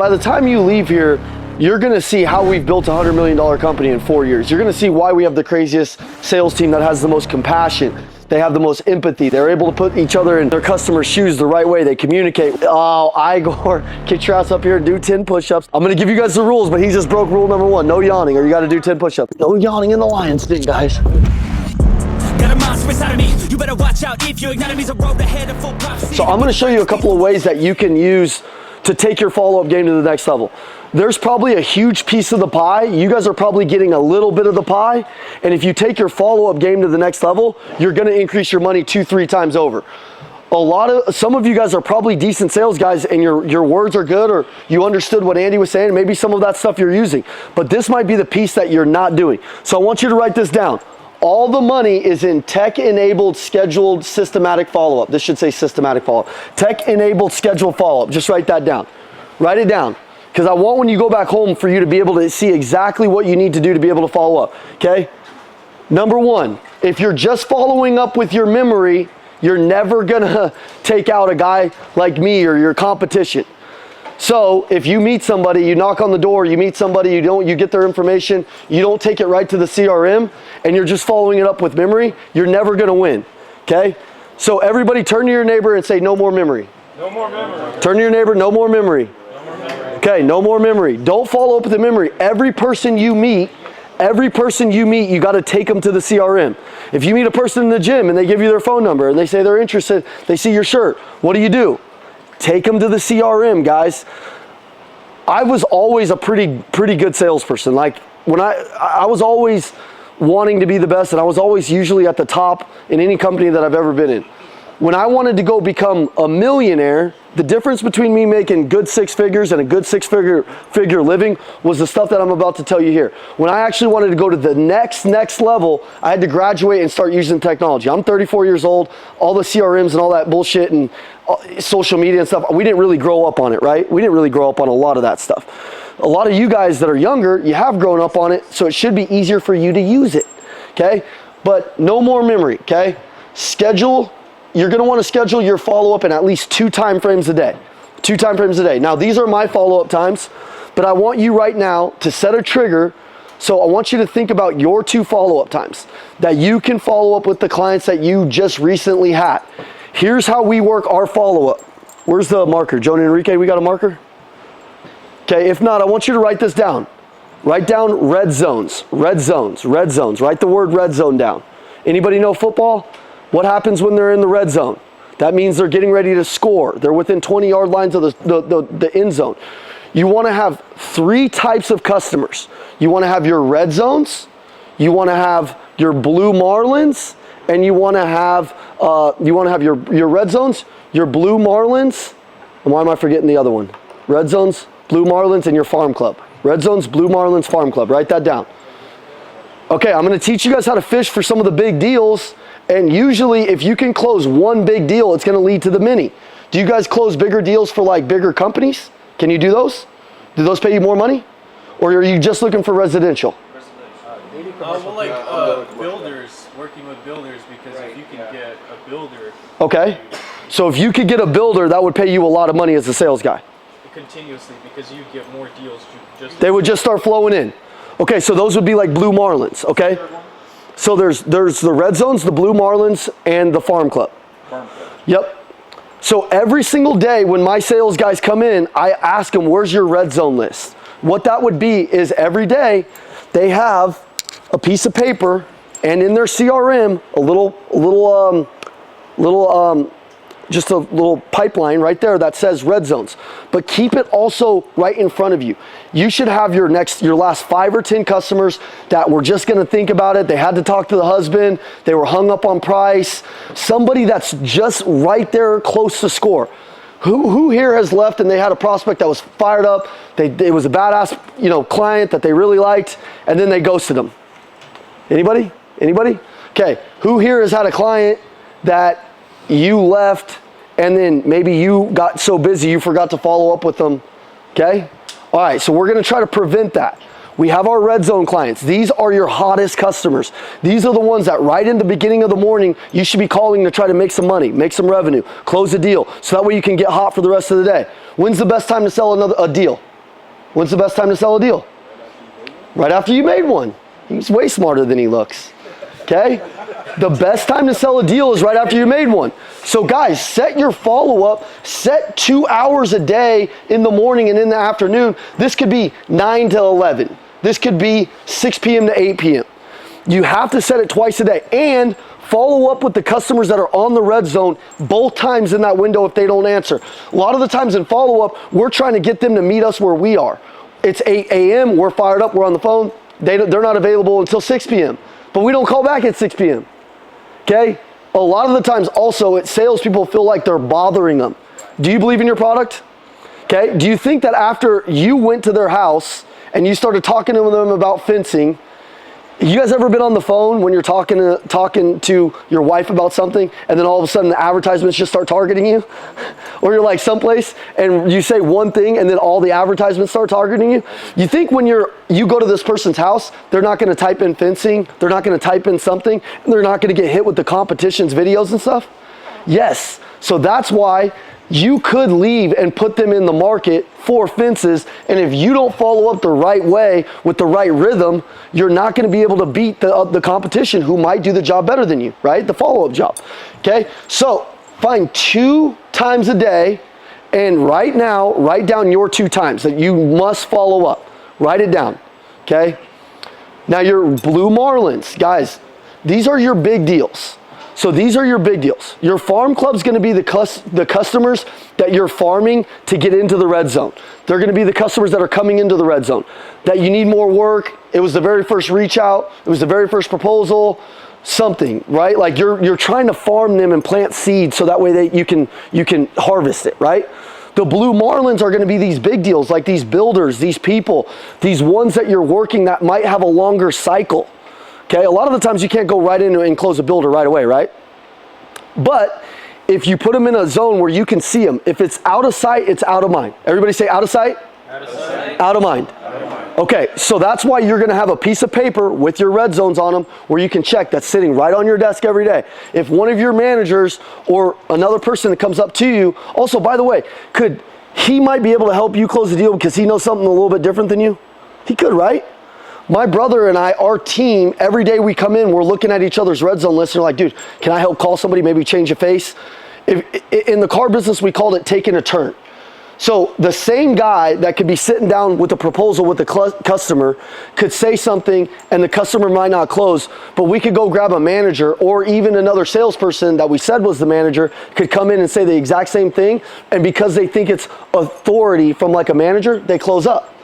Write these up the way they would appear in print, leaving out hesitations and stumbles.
by the time you leave here, you're gonna see how we've built a $100 million company in 4 years. You're gonna see why we have the craziest sales team that has the most compassion. They have the most empathy. They're able to put each other in their customers' shoes the right way. They communicate. Oh, Igor, get your ass up here and do 10 push-ups. I'm gonna give you guys the rules, but he just broke rule number 1. No yawning, or you gotta do 10 push-ups. No yawning in the lion's den, guys. Got a monster inside of me. You better watch out if you ignite me's a road ahead of full prophecy. So I'm gonna show you a couple of ways that you can use to take your follow-up game to the next level. There's probably a huge piece of the pie. You guys are probably getting a little bit of the pie. And if you take your follow-up game to the next level, you're gonna increase your money 2-3 times over. Some of you guys are probably decent sales guys and your words are good, or you understood what Andy was saying, and maybe some of that stuff you're using. But this might be the piece that you're not doing. So I want you to write this down. All the money is in tech-enabled, scheduled, systematic follow-up. This should say systematic follow-up. Tech-enabled, scheduled follow-up. Just write that down. Write it down. Because I want when you go back home for you to be able to see exactly what you need to do to be able to follow up, okay? Number 1, if you're just following up with your memory, you're never gonna take out a guy like me or your competition. So if you meet somebody, you knock on the door, you meet somebody, you get their information, you don't take it right to the CRM, and you're just following it up with memory, you're never gonna win, okay? So everybody turn to your neighbor and say, no more memory. No more memory. Turn to your neighbor, no more memory. Okay, no more memory. Don't follow up with the memory. Every person you meet, you got to take them to the CRM. If you meet a person in the gym and they give you their phone number and they say they're interested, they see your shirt, what do? Take them to the CRM, guys. I was always a pretty good salesperson. Like when I was always wanting to be the best, and I was always usually at the top in any company that I've ever been in. When I wanted to go become a millionaire, the difference between me making good 6 figures and a good figure living was the stuff that I'm about to tell you here. When I actually wanted to go to the next level, I had to graduate and start using technology. I'm 34 years old. All the CRMs and all that bullshit and social media and stuff, we didn't really grow up on it, right? We didn't really grow up on a lot of that stuff. A lot of you guys that are younger, you have grown up on it, so it should be easier for you to use it, okay? But no more memory, okay? Schedule. You're gonna wanna schedule your follow-up in at least 2 time frames a day. 2 time frames a day. Now, these are my follow-up times, but I want you right now to set a trigger. So I want you to think about your 2 follow-up times that you can follow up with the clients that you just recently had. Here's how we work our follow-up. Where's the marker? Joni and Enrique, we got a marker? Okay, if not, I want you to write this down. Write down red zones, red zones, red zones. Write the word red zone down. Anybody know football? What happens when they're in the red zone? That means they're getting ready to score. They're within 20-yard lines of the end zone. You want to have 3 types of customers. You want to have your red zones, you want to have your blue marlins, and you want to have your red zones, your blue marlins, and why am I forgetting the other one? Red zones, blue marlins, and your farm club. Red zones, blue marlins, farm club. Write that down. Okay, I'm going to teach you guys how to fish for some of the big deals. And usually if you can close one big deal, it's going to lead to the many. Do you guys close bigger deals for like bigger companies? Can you do those? Do those pay you more money? Or are you just looking for residential? Builders, working with builders, because if you can get a builder. Okay. So if you could get a builder, that would pay you a lot of money as a sales guy. Continuously, because you get more deals. They would just start flowing in. Okay, so those would be like blue marlins, okay? So there's the red zones, the blue marlins, and the farm club. Yep. So every single day when my sales guys come in, I ask them, where's your red zone list? What that would be is every day they have a piece of paper and in their CRM, just a little pipeline right there that says red zones. But keep it also right in front of you. You should have your last 5 or 10 customers that were just gonna think about it. They had to talk to the husband. They were hung up on price. Somebody that's just right there close to score. Who here has left and they had a prospect that was fired up? It was a badass, client that they really liked, and then they ghosted them. Anybody? Okay, who here has had a client that you left and then maybe you got so busy you forgot to follow up with them? Okay? All right, so we're gonna try to prevent that. We have our red zone clients. These are your hottest customers. These are the ones that right in the beginning of the morning, you should be calling to try to make some money, make some revenue, close a deal, so that way you can get hot for the rest of the day. When's the best time to sell a deal? When's the best time to sell a deal? Right after you made one. He's way smarter than he looks. Okay? The best time to sell a deal is right after you made one. So guys, set your follow-up, set 2 hours a day in the morning and in the afternoon. This could be 9 to 11. This could be 6 p.m. to 8 p.m. You have to set it twice a day and follow up with the customers that are on the red zone both times in that window if they don't answer. A lot of the times in follow-up, we're trying to get them to meet us where we are. It's 8 a.m., we're fired up, we're on the phone. They're not available until 6 p.m. But we don't call back at 6 p.m. Okay? A lot of the times also, salespeople feel like they're bothering them. Do you believe in your product? Okay? Do you think that after you went to their house and you started talking to them about fencing, you guys ever been on the phone when you're talking to your wife about something and then all of a sudden the advertisements just start targeting you? Or you're like someplace and you say one thing and then all the advertisements start targeting you? You think when you go to this person's house, they're not going to type in fencing, they're not going to type in something, and they're not going to get hit with the competition's videos and stuff? Yes. So that's why you could leave and put them in the market for fences, and if you don't follow up the right way with the right rhythm, you're not going to be able to beat the competition who might do the job better than you, right? The follow-up job, okay? So find 2 times a day, and right now, write down your 2 times that you must follow up. Write it down, okay? Now your blue marlins, guys, these are your big deals. So these are your big deals. Your farm club's going to be the customers that you're farming to get into the red zone. They're going to be the customers that are coming into the red zone. That you need more work. It was the very first reach out. It was the very first proposal. Something, right? Like you're trying to farm them and plant seeds so that way you can harvest it, right? The blue marlins are going to be these big deals, like these builders, these people, these ones that you're working that might have a longer cycle. Okay, a lot of the times you can't go right in and close a builder right away, right? But if you put them in a zone where you can see them, if it's out of sight, it's out of mind. Everybody say out of sight? Out of sight. Out of mind. Out of mind. Okay, so that's why you're gonna have a piece of paper with your red zones on them where you can check that's sitting right on your desk every day. If one of your managers or another person that comes up to you, also, by the way, he might be able to help you close the deal because he knows something a little bit different than you? He could, right? My brother and I, our team, every day we come in, we're looking at each other's red zone lists and we're like, dude, can I help call somebody, maybe change a face? In the car business, we called it taking a turn. So the same guy that could be sitting down with a proposal with the customer could say something and the customer might not close, but we could go grab a manager or even another salesperson that we said was the manager could come in and say the exact same thing, and because they think it's authority from like a manager, they close up,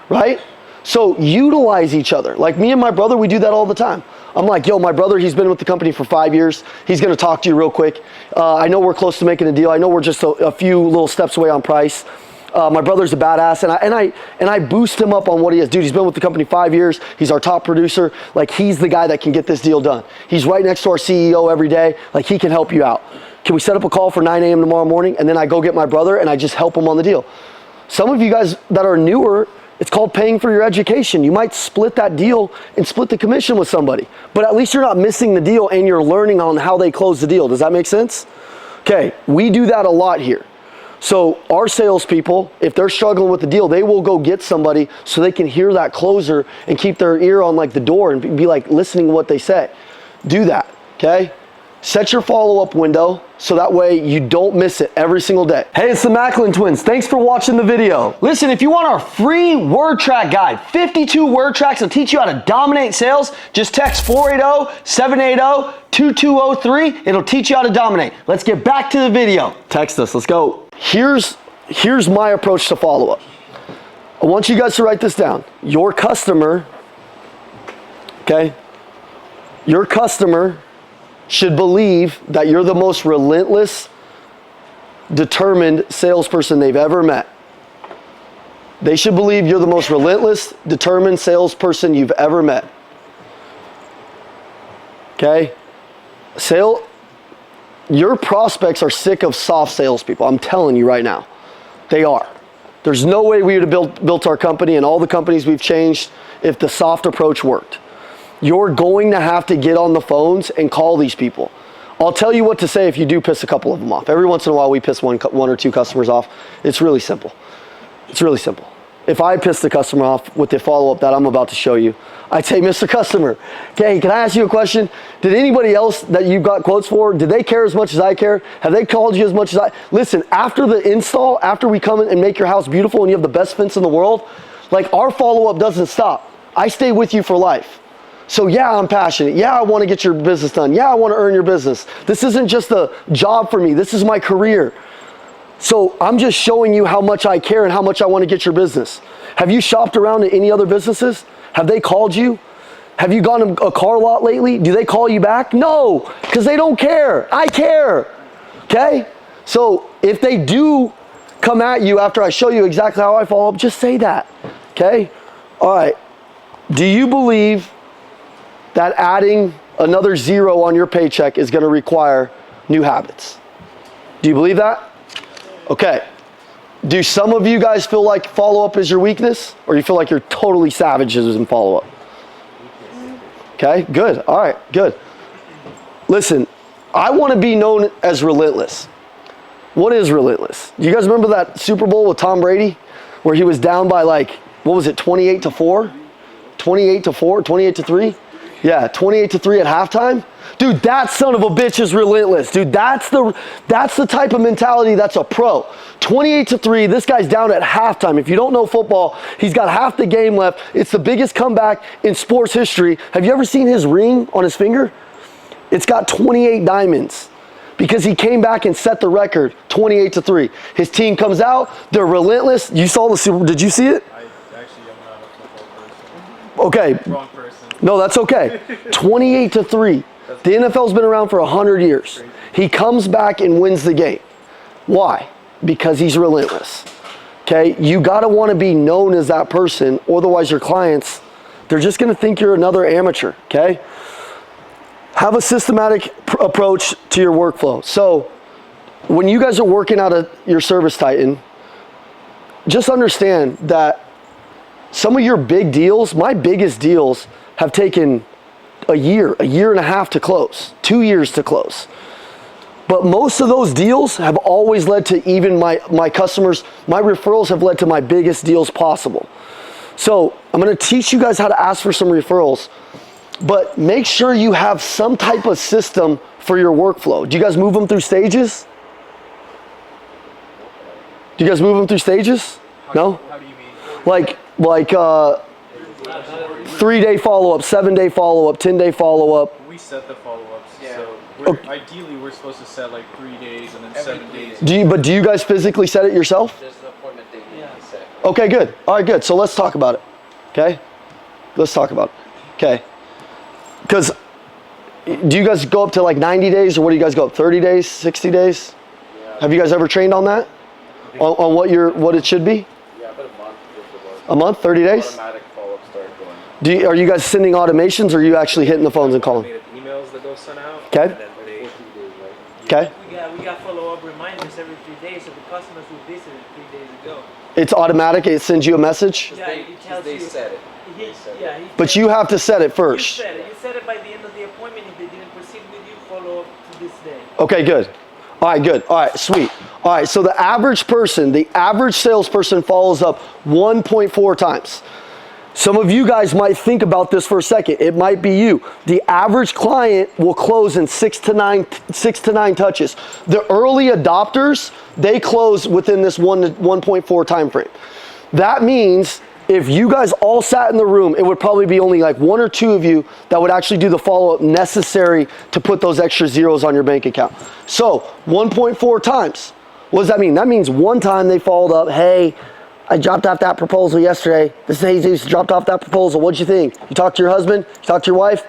right? So utilize each other. Like me and my brother, we do that all the time. I'm like, yo, my brother, he's been with the company for 5 years. He's gonna talk to you real quick. I know we're close to making a deal. I know we're just a few little steps away on price. My brother's a badass, and I boost him up on what he is. Dude, he's been with the company 5 years. He's our top producer. Like, he's the guy that can get this deal done. He's right next to our CEO every day. Like, he can help you out. Can we set up a call for 9 a.m. tomorrow morning? And then I go get my brother and I just help him on the deal. Some of you guys that are newer, it's called paying for your education. You might split that deal and split the commission with somebody, but at least you're not missing the deal and you're learning on how they close the deal. Does that make sense? Okay, we do that a lot here. So our salespeople, if they're struggling with the deal, they will go get somebody so they can hear that closer and keep their ear on like the door and be like listening to what they say. Do that, okay? Set your follow-up window so that way you don't miss it every single day. Hey, it's the Macklin twins. Thanks for watching the video. Listen, if you want our free word track guide, 52 word tracks that'll teach you how to dominate sales, just text 480-780-2203. It'll teach you how to dominate. Let's get back to the video. Text us, let's go. Here's my approach to follow-up. I want you guys to write this down. Your customer, okay? Your customer should believe that you're the most relentless, determined salesperson they've ever met. They should believe you're the most relentless, determined salesperson you've ever met. Okay? Your prospects are sick of soft salespeople. I'm telling you right now. They are. There's no way we would have built our company and all the companies we've changed if the soft approach worked. You're going to have to get on the phones and call these people. I'll tell you what to say if you do piss a couple of them off. Every once in a while we piss one or two customers off. It's really simple. It's really simple. if I piss the customer off with the follow-up that I'm about to show you, I'd say, Mr. Customer, okay, can I ask you a question? Did anybody else that you've got quotes for, did they care as much as I care? Have they called you as much as I? Listen, after the install, after we come in and make your house beautiful and you have the best fence in the world, like our follow-up doesn't stop. I stay with you for life. So yeah, I'm passionate. Yeah, I want to get your business done. Yeah, I want to earn your business. This isn't just a job for me. This is my career. So I'm just showing you how much I care and how much I want to get your business. Have you shopped around to any other businesses? Have they called you? Have you gone to a car lot lately? Do they call you back? No, because they don't care. I care. Okay? So if they do come at you after I show you exactly how I follow up, just say that. Okay? All right. Do you believe that adding another 0 on your paycheck is going to require new habits? Do you believe that? Okay. Do some of you guys feel like follow-up is your weakness, or you feel like you're totally savages in follow-up? Okay, good. All right, good. Listen, I want to be known as relentless. What is relentless? You guys remember that Super Bowl with Tom Brady where he was down by like, what was it, 28-4? 28-4, 28-3? Yeah, 28-3 at halftime. Dude, that son of a bitch is relentless. Dude, that's the type of mentality that's a pro. 28-3, this guy's down at halftime. If you don't know football, he's got half the game left. It's the biggest comeback in sports history. Have you ever seen his ring on his finger? It's got 28 diamonds because he came back and set the record, 28-3. His team comes out, they're relentless. You saw the Super Bowl, did you see it? I'm not a football person. Okay. Wrong person. No, that's okay. 28-3. The NFL's been around for 100 years. He comes back and wins the game. Why? Because he's relentless. Okay? You got to want to be known as that person, otherwise your clients, they're just going to think you're another amateur. Okay? Have a systematic approach to your workflow. So when you guys are working out of your Service Titan, just understand that some of your big deals, my biggest deals, have taken a year and a half to close, 2 years to close. But most of those deals have always led to even my customers, my referrals have led to my biggest deals possible. So I'm going to teach you guys how to ask for some referrals, but make sure you have some type of system for your workflow. Do you guys move them through stages? Do you guys move them through stages? No? How do you mean? Like 3-day follow-up, 7-day follow-up, 10-day follow-up. We set the follow-ups. Yeah. So ideally we're supposed to set like 3 days and then Every 7 3 days. But do you guys physically set it yourself? There's an appointment date you need to set. Okay, good. All right, good. So let's talk about it. Okay? Let's talk about it. Okay. Because do you guys go up to like 90 days, or what do you guys go up, 30 days, 60 days? Yeah. Have you guys ever trained on that? On what it should be? Yeah, about a month. A month, 30 days? Automatic follow-up start going. Are you guys sending automations, or are you actually hitting the phones and calling? Emails that go sent out. Okay. And then they, Okay. We got follow-up reminders every 3 days of the customers who visited 3 days ago. It's automatic. It sends you a message. Yeah, it tells They you. set it. He But you have to set it you first. said it. You said it by the end of the appointment. If they didn't proceed with you, follow up to this day. Okay, good. All right, good. All right, sweet. All right, so the average person, the average salesperson follows up 1.4 times. Some of you guys might think about this for a second. It might be you. The average client will close in 6 to 9 touches. The early adopters, they close within this 1.4 time frame. That means if you guys all sat in the room, it would probably be only like 1 or 2 of you that would actually do the follow-up necessary to put those extra zeros on your bank account. So 1.4 times. What does that mean? That means one time they followed up, hey, I dropped off that proposal yesterday. This is Jesus, dropped off that proposal. What'd you think? You talked to your husband? You talked to your wife?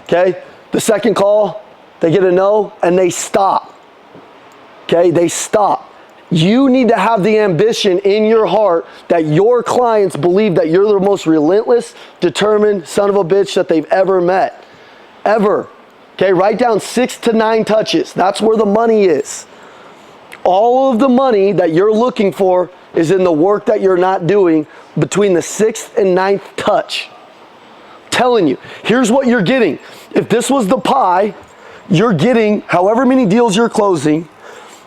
Okay. The second call, they get a no, and they stop. Okay, they stop. You need to have the ambition in your heart that your clients believe that you're the most relentless, determined son of a bitch that they've ever met. Ever. Okay, write down 6 to 9 touches. That's where the money is. All of the money that you're looking for is in the work that you're not doing between the 6th and 9th touch. I'm telling you, here's what you're getting. If this was the pie, you're getting however many deals you're closing,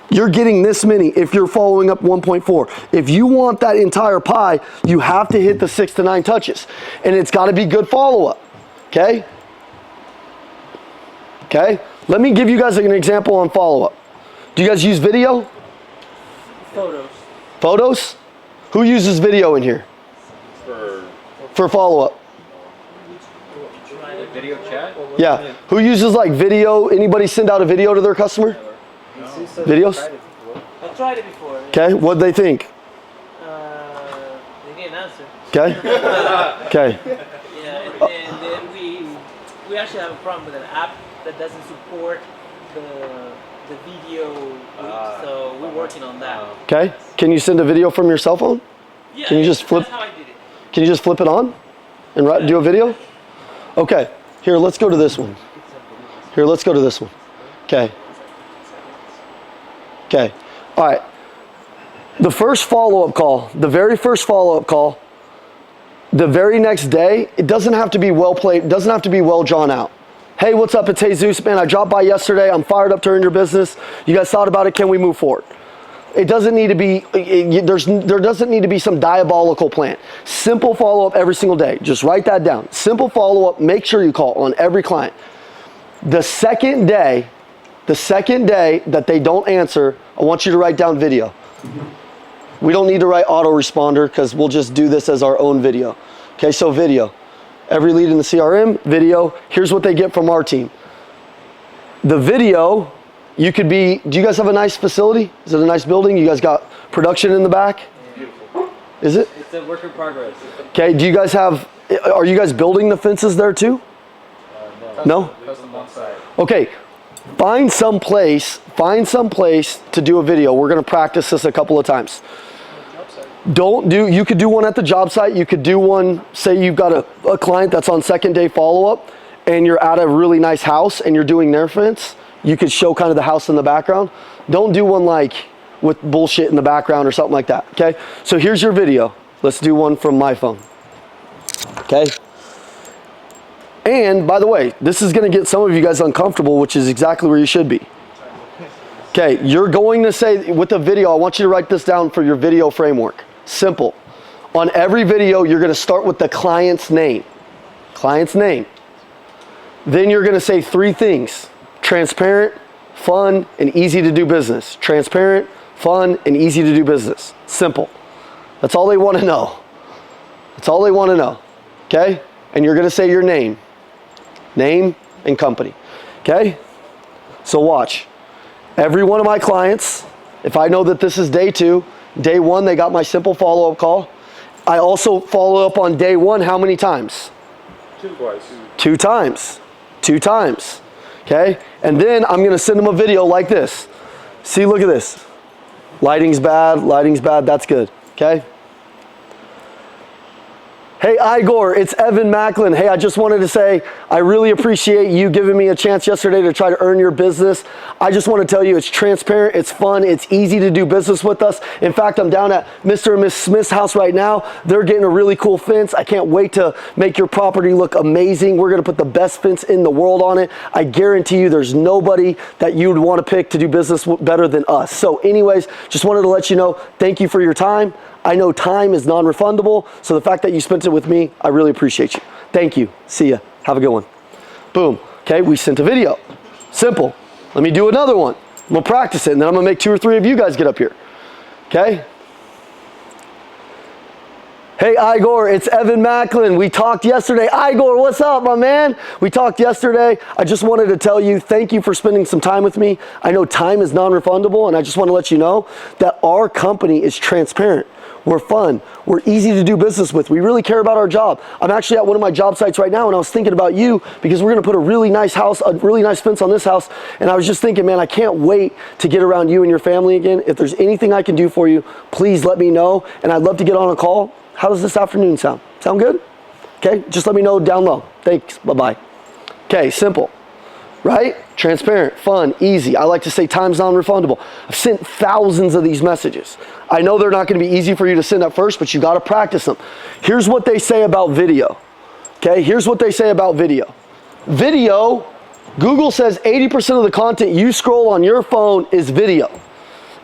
You're getting this many if you're following up 1.4. If you want that entire pie, you have to hit the 6 to 9 touches. And it's got to be good follow-up, okay? Okay? Let me give you guys an example on follow-up. Do you guys use video? Photos. Photos? Who uses video in here? For follow-up? Video chat? Yeah. Who uses like video? Anybody send out a video to their customer? Videos? I tried it before. Okay. What'd they think? They didn't answer. Okay. Okay. Yeah, and then we actually have a problem with an app that doesn't support the video link, so we're working on that. Okay. Can you send a video from your cell phone? Yeah, Can you just flip? That's how I did it. Can you just flip it on and do a video? Okay. Here, let's go to this one. Here, let's go to this one. Okay. Okay. All right. The first follow-up call, the very first follow-up call, the very next day, it doesn't have to be well played, it doesn't have to be well drawn out. Hey, what's up? It's Jesus, man. I dropped by yesterday. I'm fired up to earn your business. You guys thought about it. Can we move forward? It doesn't need to be, there doesn't need to be some diabolical plan. Simple follow-up every single day. Just write that down. Simple follow-up. Make sure you call on every client. The second day that they don't answer, I want you to write down video. We don't need to write autoresponder because we'll just do this as our own video. Okay, so video. Every lead in the CRM, video. Here's what they get from our team. The video, you could be, do you guys have a nice facility? Is it a nice building? You guys got production in the back? Beautiful. Is it? It's a work in progress. Okay, do you guys have, are you guys building the fences there too? No? Custom on site. Okay, find some place to do a video. We're gonna practice this a couple of times. You could do one at the job site. You could do one, say you've got a client that's on second day follow-up and you're at a really nice house and you're doing their fence. You could show kind of the house in the background. Don't do one like with bullshit in the background or something like that, okay? So here's your video. Let's do one from my phone, okay? And by the way, this is gonna get some of you guys uncomfortable, which is exactly where you should be. Okay, you're going to say, with the video, I want you to write this down for your video framework. Simple. On every video, you're gonna start with the client's name. Client's name. Then you're gonna say 3 things. Transparent, fun, and easy to do business. Transparent, fun, and easy to do business. Simple. That's all they wanna know. That's all they wanna know, okay? And you're gonna say your name. Name and company, okay? So watch. Every one of my clients, if I know that this is day 2, day 1, they got my simple follow-up call. I also follow up on day 1 how many times? 2 twice. 2 times. 2 times. Okay? And then I'm going to send them a video like this. See, look at this. Lighting's bad, that's good. Okay? Hey Igor, it's Evan Macklin. Hey, I just wanted to say I really appreciate you giving me a chance yesterday to try to earn your business. I just want to tell you it's transparent, it's fun, it's easy to do business with us. In fact, I'm down at Mr. and Miss Smith's house right now. They're getting a really cool fence. I can't wait to make your property look amazing. We're going to put the best fence in the world on it. I guarantee you there's nobody that you'd want to pick to do business better than us. So anyways, just wanted to let you know, thank you for your time. I know time is non-refundable, so the fact that you spent it with me, I really appreciate you. Thank you. See ya. Have a good one. Boom. Okay, we sent a video. Simple. Let me do another one. I'm gonna practice it, and then I'm gonna make 2 or 3 of you guys get up here. Okay? Hey Igor, it's Evan Macklin. We talked yesterday. Igor, what's up, my man? We talked yesterday. I just wanted to tell you, thank you for spending some time with me. I know time is non-refundable, and I just want to let you know that our company is transparent. We're fun. We're easy to do business with. We really care about our job. I'm actually at one of my job sites right now, and I was thinking about you because we're going to put a really nice house, a really nice fence on this house. And I was just thinking, man, I can't wait to get around you and your family again. If there's anything I can do for you, please let me know. And I'd love to get on a call. How does this afternoon sound? Sound good? Okay, just let me know down low. Thanks, bye-bye. Okay, simple, right? Transparent, fun, easy. I like to say time's non-refundable. I've sent thousands of these messages. I know they're not gonna be easy for you to send at first, but you gotta practice them. Here's what they say about video, okay? Here's what they say about video. Video, Google says 80% of the content you scroll on your phone is video.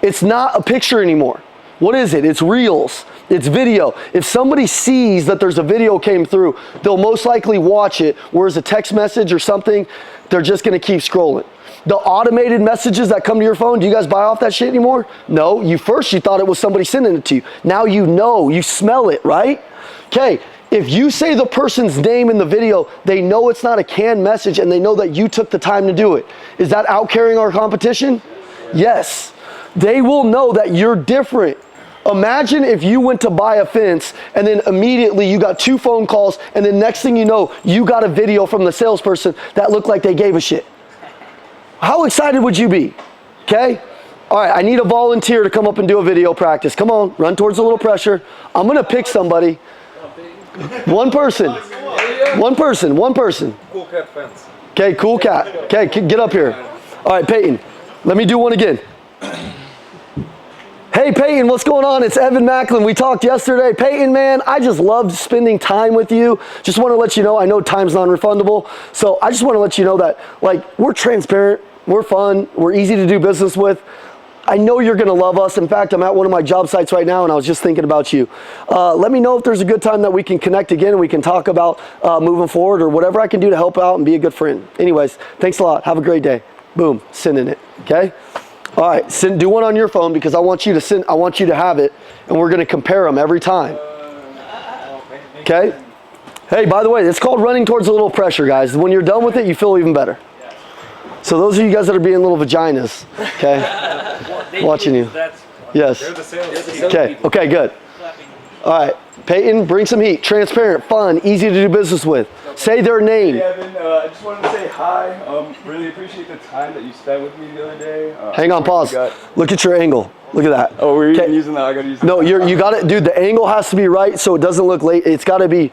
It's not a picture anymore. What is it? It's reels. It's video. If somebody sees that there's a video came through, they'll most likely watch it, whereas a text message or something, they're just gonna keep scrolling. The automated messages that come to your phone, do you guys buy off that shit anymore? No, you thought it was somebody sending it to you. Now you know, you smell it, right? Okay, if you say the person's name in the video, they know it's not a canned message and they know that you took the time to do it. Is that out carrying our competition? Yes. They will know that you're different. Imagine if you went to buy a fence and then immediately you got 2 phone calls and then next thing you know, you got a video from the salesperson that looked like they gave a shit. How excited would you be? Okay? All right, I need a volunteer to come up and do a video practice. Come on, run towards a little pressure. I'm gonna pick somebody. One person. One person, one person. Cool cat fence. Okay, cool cat. Okay, get up here. All right, Peyton, let me do one again. Hey Peyton, what's going on? It's Evan Macklin. We talked yesterday. Peyton, man, I just loved spending time with you. Just want to let you know, I know time's non-refundable. So I just want to let you know that, like, we're transparent, we're fun, we're easy to do business with. I know you're going to love us. In fact, I'm at one of my job sites right now and I was just thinking about you. Let me know if there's a good time that we can connect again and we can talk about moving forward or whatever I can do to help out and be a good friend. Anyways, thanks a lot. Have a great day. Boom, sending it, okay? All right, do one on your phone because I want you to have it, and we're gonna compare them every time. Okay? Hey, by the way, it's called running towards a little pressure, guys. When you're done with it, you feel even better. So those of you guys that are being little vaginas, okay? Watching you. Yes. Okay, okay, good. All right, Peyton, bring some heat. Transparent, fun, easy to do business with. Say their name. Hey Evan, I just wanted to say hi. Really appreciate the time that you spent with me the other day. Hang on, pause. Look at your angle. Look at that. Oh, we're even using that. I gotta use that. No, you got it, dude. The angle has to be right so it doesn't look late. It's got to be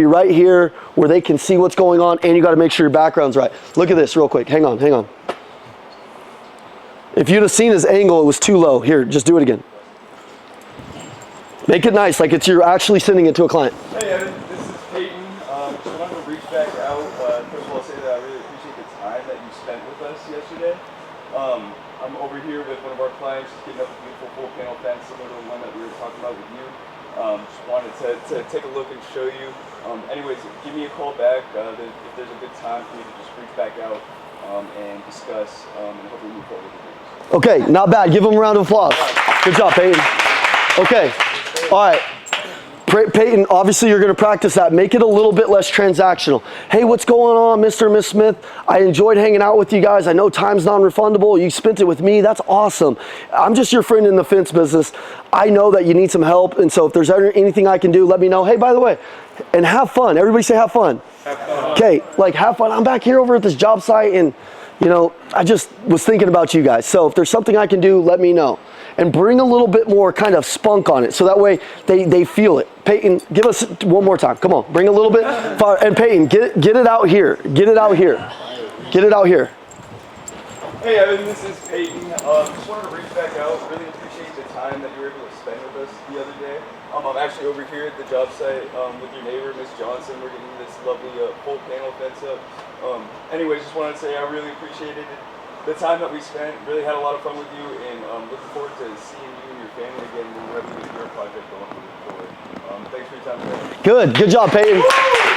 right here where they can see what's going on, and you got to make sure your background's right. Look at this real quick. Hang on, hang on. If you'd have seen his angle, it was too low. Here, just do it again. Make it nice, like you're actually sending it to a client. Hey Evan, this is Peyton. Just wanted to reach back out. First of all, say that I really appreciate the time that you spent with us yesterday. I'm over here with one of our clients, just getting up a beautiful full panel fence, similar to the one that we were talking about with you. Just wanted to take a look and show you. Anyways, give me a call back if there's a good time for me to just reach back out and discuss and hopefully move forward with things. Okay, not bad. Give him a round of applause. Good job, Peyton. Okay, all right. Peyton, obviously you're going to practice that. Make it a little bit less transactional. Hey, what's going on, Mr. and Miss Smith? I enjoyed hanging out with you guys. I know time's non-refundable. You spent it with me. That's awesome. I'm just your friend in the fence business. I know that you need some help, and so if there's anything I can do, let me know. Hey, by the way, and have fun. Everybody say have fun. Have fun. Okay, like have fun. I'm back here over at this job site, and you know, I just was thinking about you guys. So if there's something I can do, let me know. And bring a little bit more kind of spunk on it, so that way they feel it. Peyton, give us one more time. Come on, bring a little bit. And Peyton, get it out here. Get it out here. Get it out here. Hey Evan, this is Peyton. Just wanted to reach back out. Really appreciate the time that you were able to spend with us the other day. I'm actually over here at the job site with your neighbor, Miss Johnson. We're getting this lovely full panel fence up. Anyways, just wanted to say I really appreciated it. The time that we spent, really had a lot of fun with you, and looking forward to seeing you and your family again whenever you get your project going forward. Thanks for your time today. Good job, Peyton.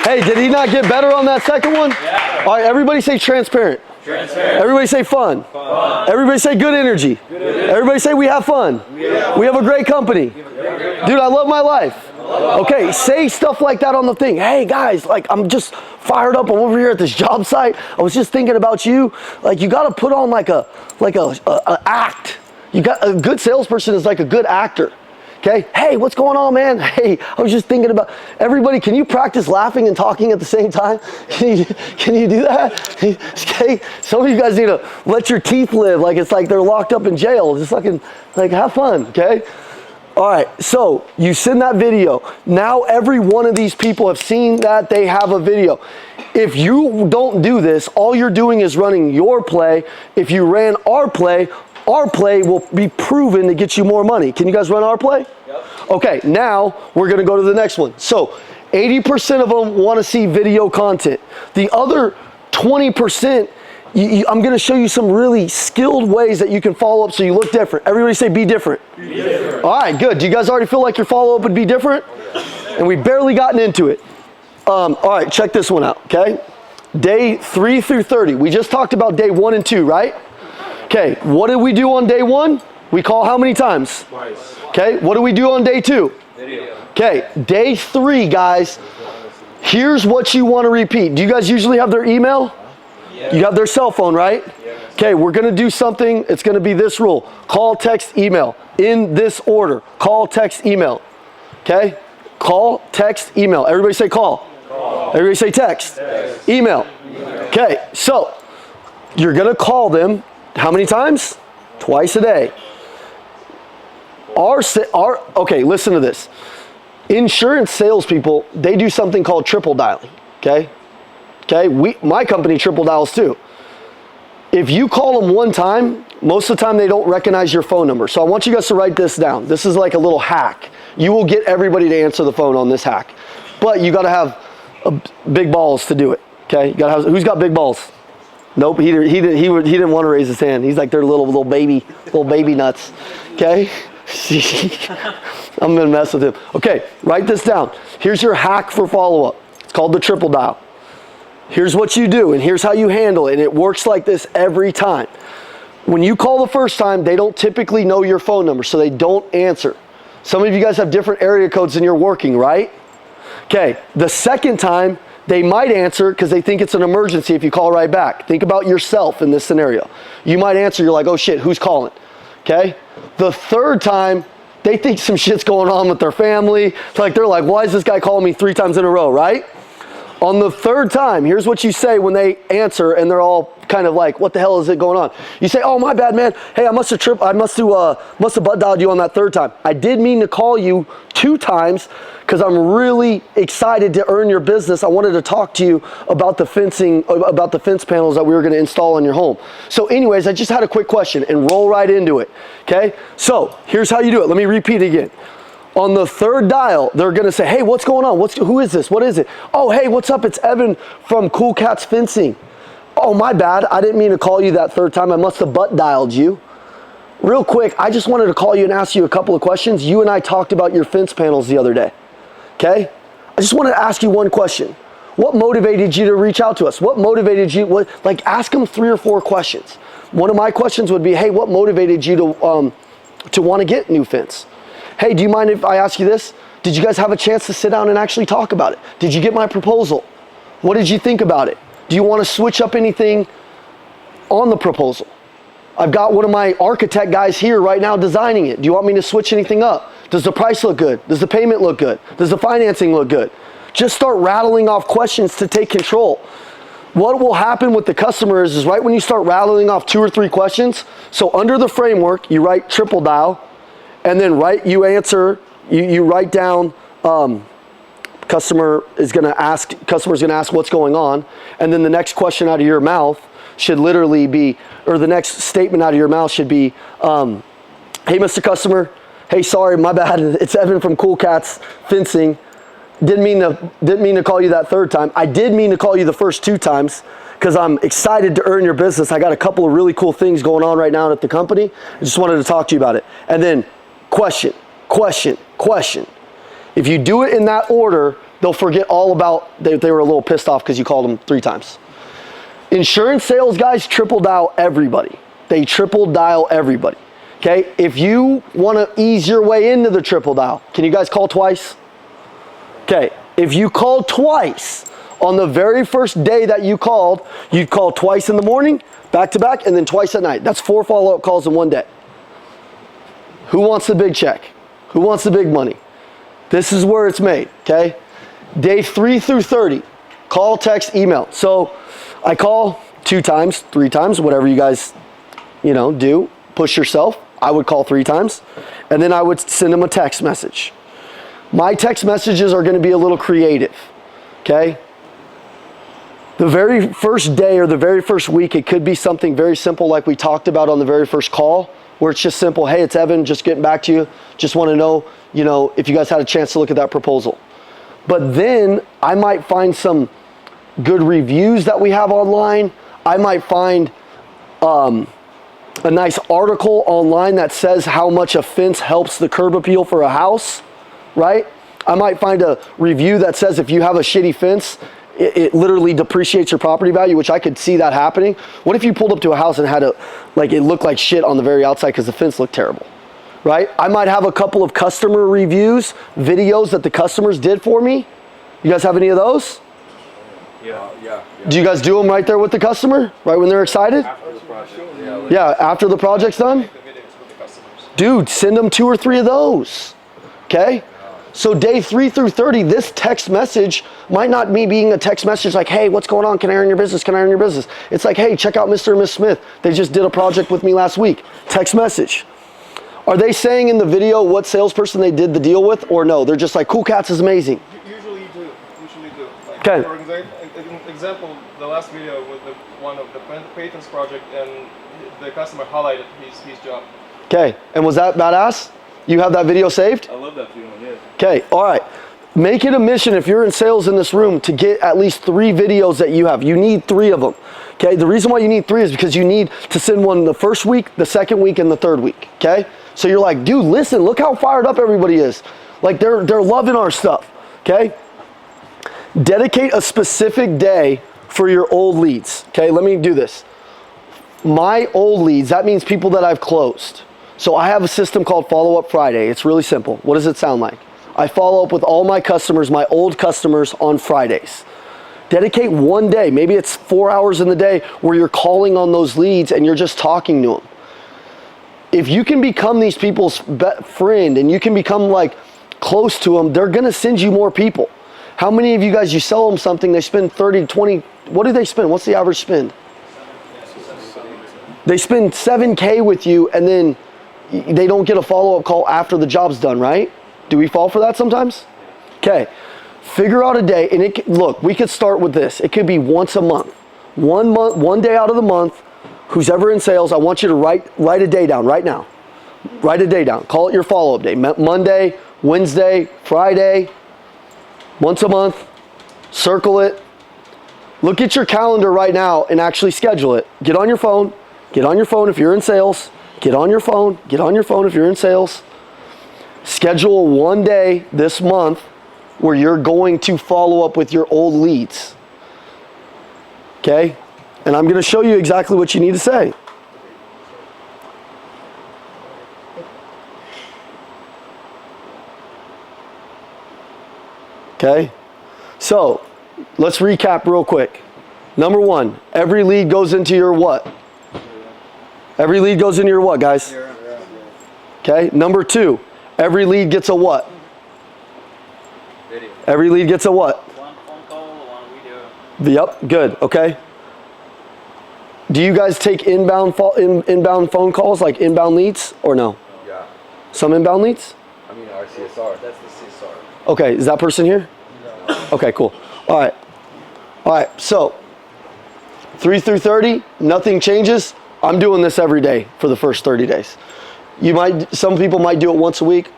Hey, did he not get better on that second one? Yeah. All right, everybody say transparent. Transparent. Everybody say fun. Fun. Everybody say good energy. Good energy. Everybody say we have fun. We have a great company. Dude, I love my life. Okay, say stuff like that on the thing. Hey guys, like I'm just fired up. I'm over here at this job site. I was just thinking about you. Like you got to put on like a act. You got a good salesperson is like a good actor. Okay. Hey, what's going on, man? Hey, I was just thinking about everybody. Can you practice laughing and talking at the same time? Can you do that? Okay. Some of you guys need to let your teeth live. Like it's like they're locked up in jail. Just fucking like have fun. Okay. All right, so you send that video. Now every one of these people have seen that they have a video. If you don't do this, all you're doing is running your play. If you ran our play will be proven to get you more money. Can you guys run our play? Yep. Okay, now we're gonna go to the next one. So 80% of them wanna see video content. The other 20% I'm going to show you some really skilled ways that you can follow up so you look different. Everybody say be different. Be different. All right, good. Do you guys already feel like your follow-up would be different? And we barely gotten into it. All right, check this one out, okay? Day 3 through 30. We just talked about day 1 and 2, right? Okay, what did we do on day 1? We call how many times? Twice. Okay, what do we do on day 2? Video. Okay, day 3, guys. Here's what you want to repeat. Do you guys usually have their email? Yeah. You have their cell phone, right? Yes. Okay, we're going to do something. It's going to be this rule. Call, text, email. In this order. Call, text, email. Okay? Call, text, email. Everybody say call. Call. Everybody say text. Text. Email. Okay, so you're going to call them how many times? Twice a day. Okay, listen to this. Insurance salespeople, they do something called triple dialing, okay? Okay, my company triple dials too. If you call them one time, most of the time they don't recognize your phone number. So I want you guys to write this down. This is like a little hack. You will get everybody to answer the phone on this hack. But you gotta have big balls to do it, okay? You gotta have, who's got big balls? Nope, he didn't want to raise his hand. He's like they're little baby nuts, okay? I'm gonna mess with him. Okay, write this down. Here's your hack for follow-up. It's called the triple dial. Here's what you do, and here's how you handle it, and it works like this every time. When you call the first time, they don't typically know your phone number, so they don't answer. Some of you guys have different area codes than you're working, right? Okay, the second time, they might answer because they think it's an emergency if you call right back. Think about yourself in this scenario. You might answer, you're like, oh shit, who's calling? Okay? The third time, they think some shit's going on with their family. They're like, why is this guy calling me 3 times in a row, right? On the third time, here's what you say when they answer and they're all kind of like, what the hell is it going on? You say, oh, my bad, man. Hey, I must have butt dialed you on that third time. I did mean to call you 2 times because I'm really excited to earn your business. I wanted to talk to you about the fencing, about the fence panels that we were going to install in your home. So anyways, I just had a quick question and roll right into it, okay? So here's how you do it. Let me repeat again. On the third dial, they're going to say, hey, what's going on? Who is this? What is it? Oh, hey, what's up? It's Evan from Cool Cats Fencing. Oh, my bad. I didn't mean to call you that third time. I must have butt dialed you. Real quick, I just wanted to call you and ask you a couple of questions. You and I talked about your fence panels the other day, okay? I just wanted to ask you one question. What motivated you to reach out to us? What motivated you? Ask them 3 or 4 questions. One of my questions would be, hey, what motivated you to want to get new fence? Hey, do you mind if I ask you this? Did you guys have a chance to sit down and actually talk about it? Did you get my proposal? What did you think about it? Do you want to switch up anything on the proposal? I've got one of my architect guys here right now designing it. Do you want me to switch anything up? Does the price look good? Does the payment look good? Does the financing look good? Just start rattling off questions to take control. What will happen with the customer is right when you start rattling off 2 or 3 questions, so under the framework, you write triple dial, and then you write down, customer's gonna ask what's going on, and then the next question out of your mouth should literally be, or the next statement out of your mouth should be, hey, Mr. Customer, hey, sorry, my bad, it's Evan from Cool Cats Fencing. Didn't mean to call you that third time. I did mean to call you the first 2 times because I'm excited to earn your business. I got a couple of really cool things going on right now at the company. I just wanted to talk to you about it. And then question, question, question. If you do it in that order, they'll forget all about they were a little pissed off because you called them 3 times. Insurance sales guys triple dial everybody. They triple dial everybody. Okay? If you want to ease your way into the triple dial, can you guys call twice? Okay. If you call twice on the very first day that you called, you'd call twice in the morning, back to back, and then twice at night. That's 4 follow-up calls in one day. Who wants the big check? Who wants the big money? This is where it's made, okay? Day 3 through 30, call, text, email. So I call 2 times, 3 times, whatever you guys, do. Push yourself. I would call 3 times. And then I would send them a text message. My text messages are going to be a little creative, okay? The very first day or the very first week, it could be something very simple like we talked about on the very first call, where it's just simple, hey, it's Evan, just getting back to you. Just want to know, if you guys had a chance to look at that proposal. But then I might find some good reviews that we have online. I might find a nice article online that says how much a fence helps the curb appeal for a house, right? I might find a review that says if you have a shitty fence, it literally depreciates your property value, which I could see that happening. What if you pulled up to a house and had it looked like shit on the very outside because the fence looked terrible, right? I might have a couple of customer reviews, videos that the customers did for me. You guys have any of those? Yeah. Do you guys do them right there with the customer, right when they're excited? After the project. Yeah, after the project's done? Dude, send them 2 or 3 of those, okay? So day 3 through 30, this text message might not be being a text message like, hey, what's going on? Can I earn your business? Can I earn your business? It's like, hey, check out Mr. and Miss Smith. They just did a project with me last week. Text message. Are they saying in the video what salesperson they did the deal with, or no? They're just like, Cool Cats is amazing. Usually do. Like, Okay. For example, the last video with one of the Peyton's project, and the customer highlighted his job. Okay, and was that badass? You have that video saved? I love that feeling, yeah. Okay, all right. Make it a mission if you're in sales in this room to get at least 3 videos that you have. You need 3 of them. Okay, the reason why you need 3 is because you need to send one the first week, the second week, and the third week. Okay, so you're like, dude, listen, look how fired up everybody is. Like they're loving our stuff. Okay, dedicate a specific day for your old leads. Okay, let me do this. My old leads, that means people that I've closed. So I have a system called Follow Up Friday. It's really simple. What does it sound like? I follow up with all my customers, my old customers, on Fridays. Dedicate one day, maybe it's 4 hours in the day, where you're calling on those leads and you're just talking to them. If you can become these people's friend and you can become like close to them, they're gonna send you more people. How many of you guys, you sell them something, they spend 30, 20, what do they spend? What's the average spend? They spend 7K with you and then they don't get a follow-up call after the job's done, right? Do we fall for that sometimes? Okay, figure out a day, and look, we could start with this. It could be once a month. 1 day out of the month, who's ever in sales, I want you to write a day down right now. Write a day down. Call it your follow-up day. Monday, Wednesday, Friday, once a month. Circle it. Look at your calendar right now and actually schedule it. Get on your phone. Get on your phone if you're in sales. Get on your phone. Get on your phone if you're in sales. Schedule one day this month where you're going to follow up with your old leads. Okay? And I'm going to show you exactly what you need to say. Okay? So, let's recap real quick. Number 1, every lead goes into your what? Every lead goes into your what, guys? Okay? Number 2, every lead gets a what? Video. Every lead gets a what? One phone call, one video. Yep, good, okay. Do you guys take inbound phone calls, like inbound leads, or no? Yeah. Some inbound leads? I mean our CSR. That's the CSR. Okay, is that person here? Okay, cool. All right, so 3 through 30, nothing changes. I'm doing this every day for the first 30 days. Some people might do it once a week.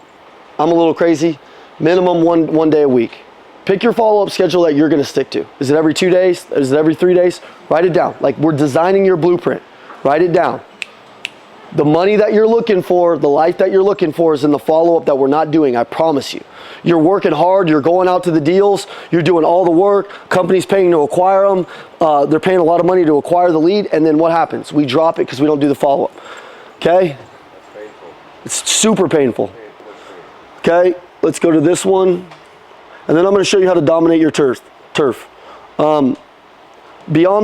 I'm a little crazy. Minimum one day a week. Pick your follow-up schedule that you're gonna stick to. Is it every 2 days? Is it every 3 days? Write it down. Like, we're designing your blueprint. Write it down. The money that you're looking for, the life that you're looking for is in the follow-up that we're not doing, I promise you. You're working hard, you're going out to the deals, you're doing all the work, company's paying to acquire them, they're paying a lot of money to acquire the lead, and then what happens? We drop it because we don't do the follow-up. Okay? That's painful. It's super painful. Okay, let's go to this one. And then I'm going to show you how to dominate your turf. Beyond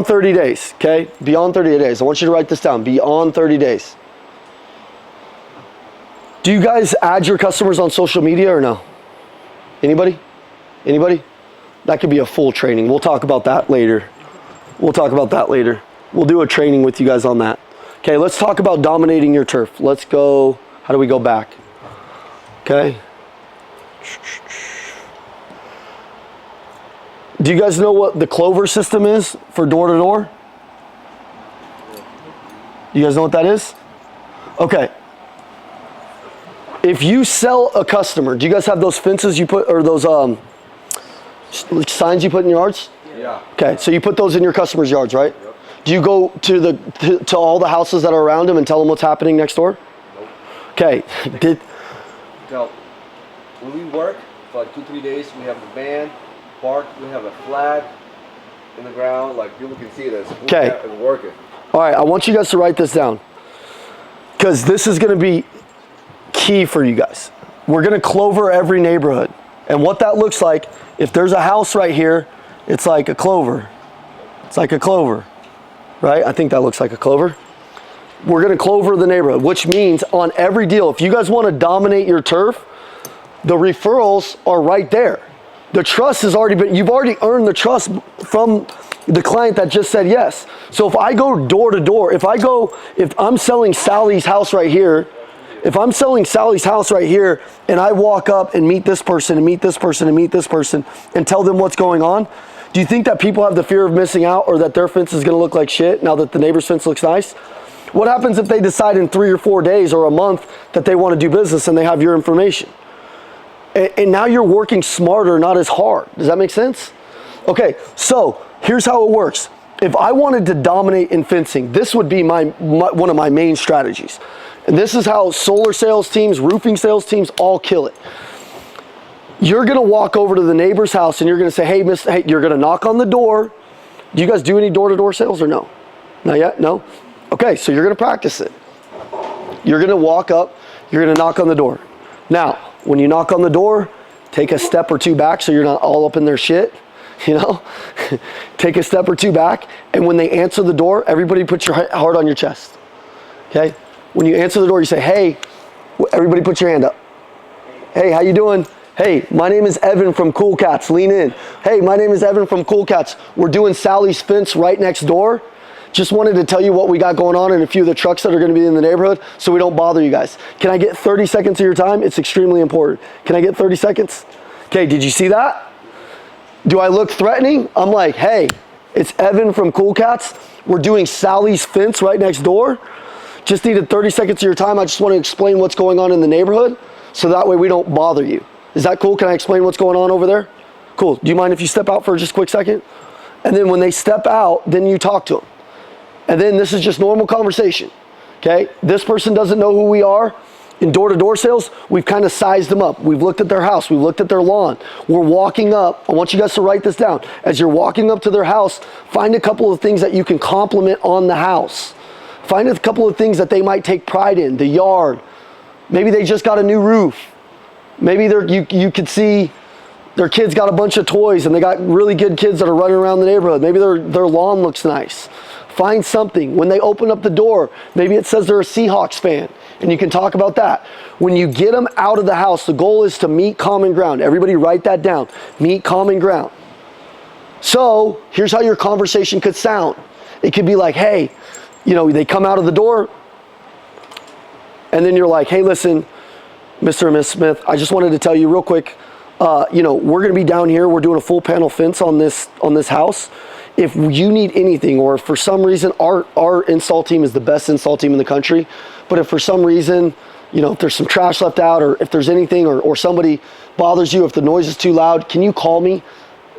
30 days, okay? Beyond 30 days. I want you to write this down. Beyond 30 days. Do you guys add your customers on social media or no? Anybody? Anybody? That could be a full training. We'll talk about that later. We'll do a training with you guys on that. Okay, let's talk about dominating your turf. Let's go, how do we go back? Okay. Do you guys know what the Clover system is for door-to-door? You guys know what that is? Okay. If you sell a customer, do you guys have those fences you put, or those signs you put in your yards? Yeah. Okay, so you put those in your customers' yards, right? Yep. Do you go to all the houses that are around him and tell them what's happening next door? Nope. Okay. Now, when we work for like 2-3 days, we have the band, park, we have a flag in the ground, like people can see this. Okay. And working. All right, I want you guys to write this down because this is going to be key for you guys. We're going to clover every neighborhood. And what that looks like, if there's a house right here, it's like a clover. It's like a clover, right? I think that looks like a clover. We're going to clover the neighborhood, which means on every deal, if you guys want to dominate your turf, the referrals are right there. The trust has already been, you've already earned the trust from the client that just said yes. So if I go door to door, if I'm selling Sally's house right here, if I'm selling Sally's house right here and I walk up and meet this person and meet this person and meet this person and tell them what's going on, do you think that people have the fear of missing out or that their fence is going to look like shit now that the neighbor's fence looks nice? What happens if they decide in 3 or 4 days or a month that they want to do business and they have your information? And now you're working smarter, not as hard. Does that make sense? Okay, so here's how it works. If I wanted to dominate in fencing, this would be one of my main strategies. And this is how solar sales teams, roofing sales teams all kill it. You're gonna walk over to the neighbor's house and you're gonna say, hey, you're gonna knock on the door. Do you guys do any door-to-door sales or no? Not yet, no? Okay, so you're gonna practice it. You're gonna walk up, you're gonna knock on the door. Now, when you knock on the door, take a step or two back so you're not all up in their shit, you know? Take a step or two back, and when they answer the door, everybody put your heart on your chest, okay? When you answer the door, you say, hey, everybody put your hand up. Hey, how you doing? Hey, my name is Evan from Cool Cats. Lean in. Hey, my name is Evan from Cool Cats. We're doing Sally's fence right next door. Just wanted to tell you what we got going on and a few of the trucks that are going to be in the neighborhood so we don't bother you guys. Can I get 30 seconds of your time? It's extremely important. Can I get 30 seconds? Okay, did you see that? Do I look threatening? I'm like, hey, it's Evan from Cool Cats. We're doing Sally's fence right next door. Just needed 30 seconds of your time. I just want to explain what's going on in the neighborhood so that way we don't bother you. Is that cool? Can I explain what's going on over there? Cool. Do you mind if you step out for just a quick second? And then when they step out, then you talk to them. And then this is just normal conversation, okay? This person doesn't know who we are. In door-to-door sales, we've kind of sized them up. We've looked at their house. We've looked at their lawn. We're walking up. I want you guys to write this down. As you're walking up to their house, find a couple of things that you can compliment on the house. Find a couple of things that they might take pride in. The yard. Maybe they just got a new roof. Maybe you could see their kids got a bunch of toys and they got really good kids that are running around the neighborhood. Maybe their lawn looks nice. Find something. When they open up the door, maybe it says they're a Seahawks fan, and you can talk about that. When you get them out of the house, the goal is to meet common ground. Everybody write that down. Meet common ground. So here's how your conversation could sound. It could be like, hey, you know, they come out of the door, and then you're like, hey, listen, Mr. and Miss Smith, I just wanted to tell you real quick, you know, we're going to be down here. We're doing a full panel fence on this house. If you need anything, or if for some reason our install team is the best install team in the country, but if for some reason, you know, if there's some trash left out, or if there's anything, or somebody bothers you, if the noise is too loud, can you call me?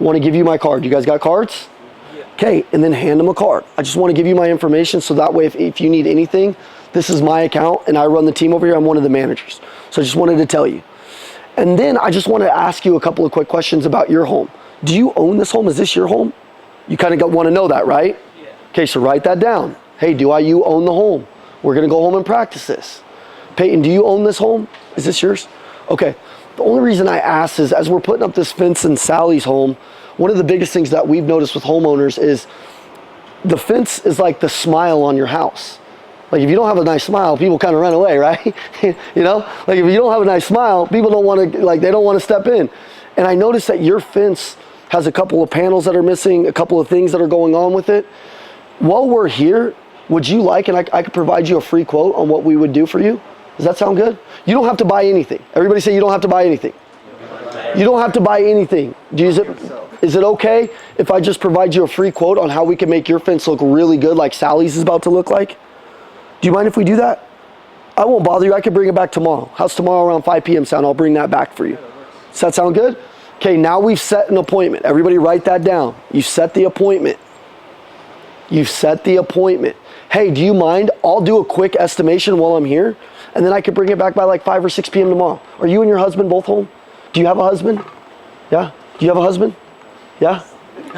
I want to give you my card. You guys got cards? Yeah. Okay, and then hand them a card. I just want to give you my information so that way if you need anything, this is my account and I run the team over here. I'm one of the managers. So I just wanted to tell you. And then I just want to ask you a couple of quick questions about your home. Do you own this home? Is this your home? You kind of want to know that, right? Yeah. Okay, so write that down. Hey, you own the home? We're going to go home and practice this. Peyton, do you own this home? Is this yours? Okay. The only reason I ask is as we're putting up this fence in Sally's home, one of the biggest things that we've noticed with homeowners is the fence is like the smile on your house. Like if you don't have a nice smile, people kind of run away, right? You know, like if you don't have a nice smile, people don't want to, like they don't want to step in. And I noticed that your fence has a couple of panels that are missing, a couple of things that are going on with it. While we're here, would you like, and I could provide you a free quote on what we would do for you? Does that sound good? You don't have to buy anything. Everybody say you don't have to buy anything. You don't have to buy anything. Is it okay if I just provide you a free quote on how we can make your fence look really good like Sally's is about to look like? Do you mind if we do that? I won't bother you. I could bring it back tomorrow. How's tomorrow around 5 p.m. sound? I'll bring that back for you. Does that sound good? Okay, now we've set an appointment. Everybody write that down. You set the appointment. You've set the appointment. Hey, do you mind? I'll do a quick estimation while I'm here, and then I could bring it back by like 5 or 6 p.m. tomorrow. Are you and your husband both home? Do you have a husband? Yeah? Do you have a husband? Yeah?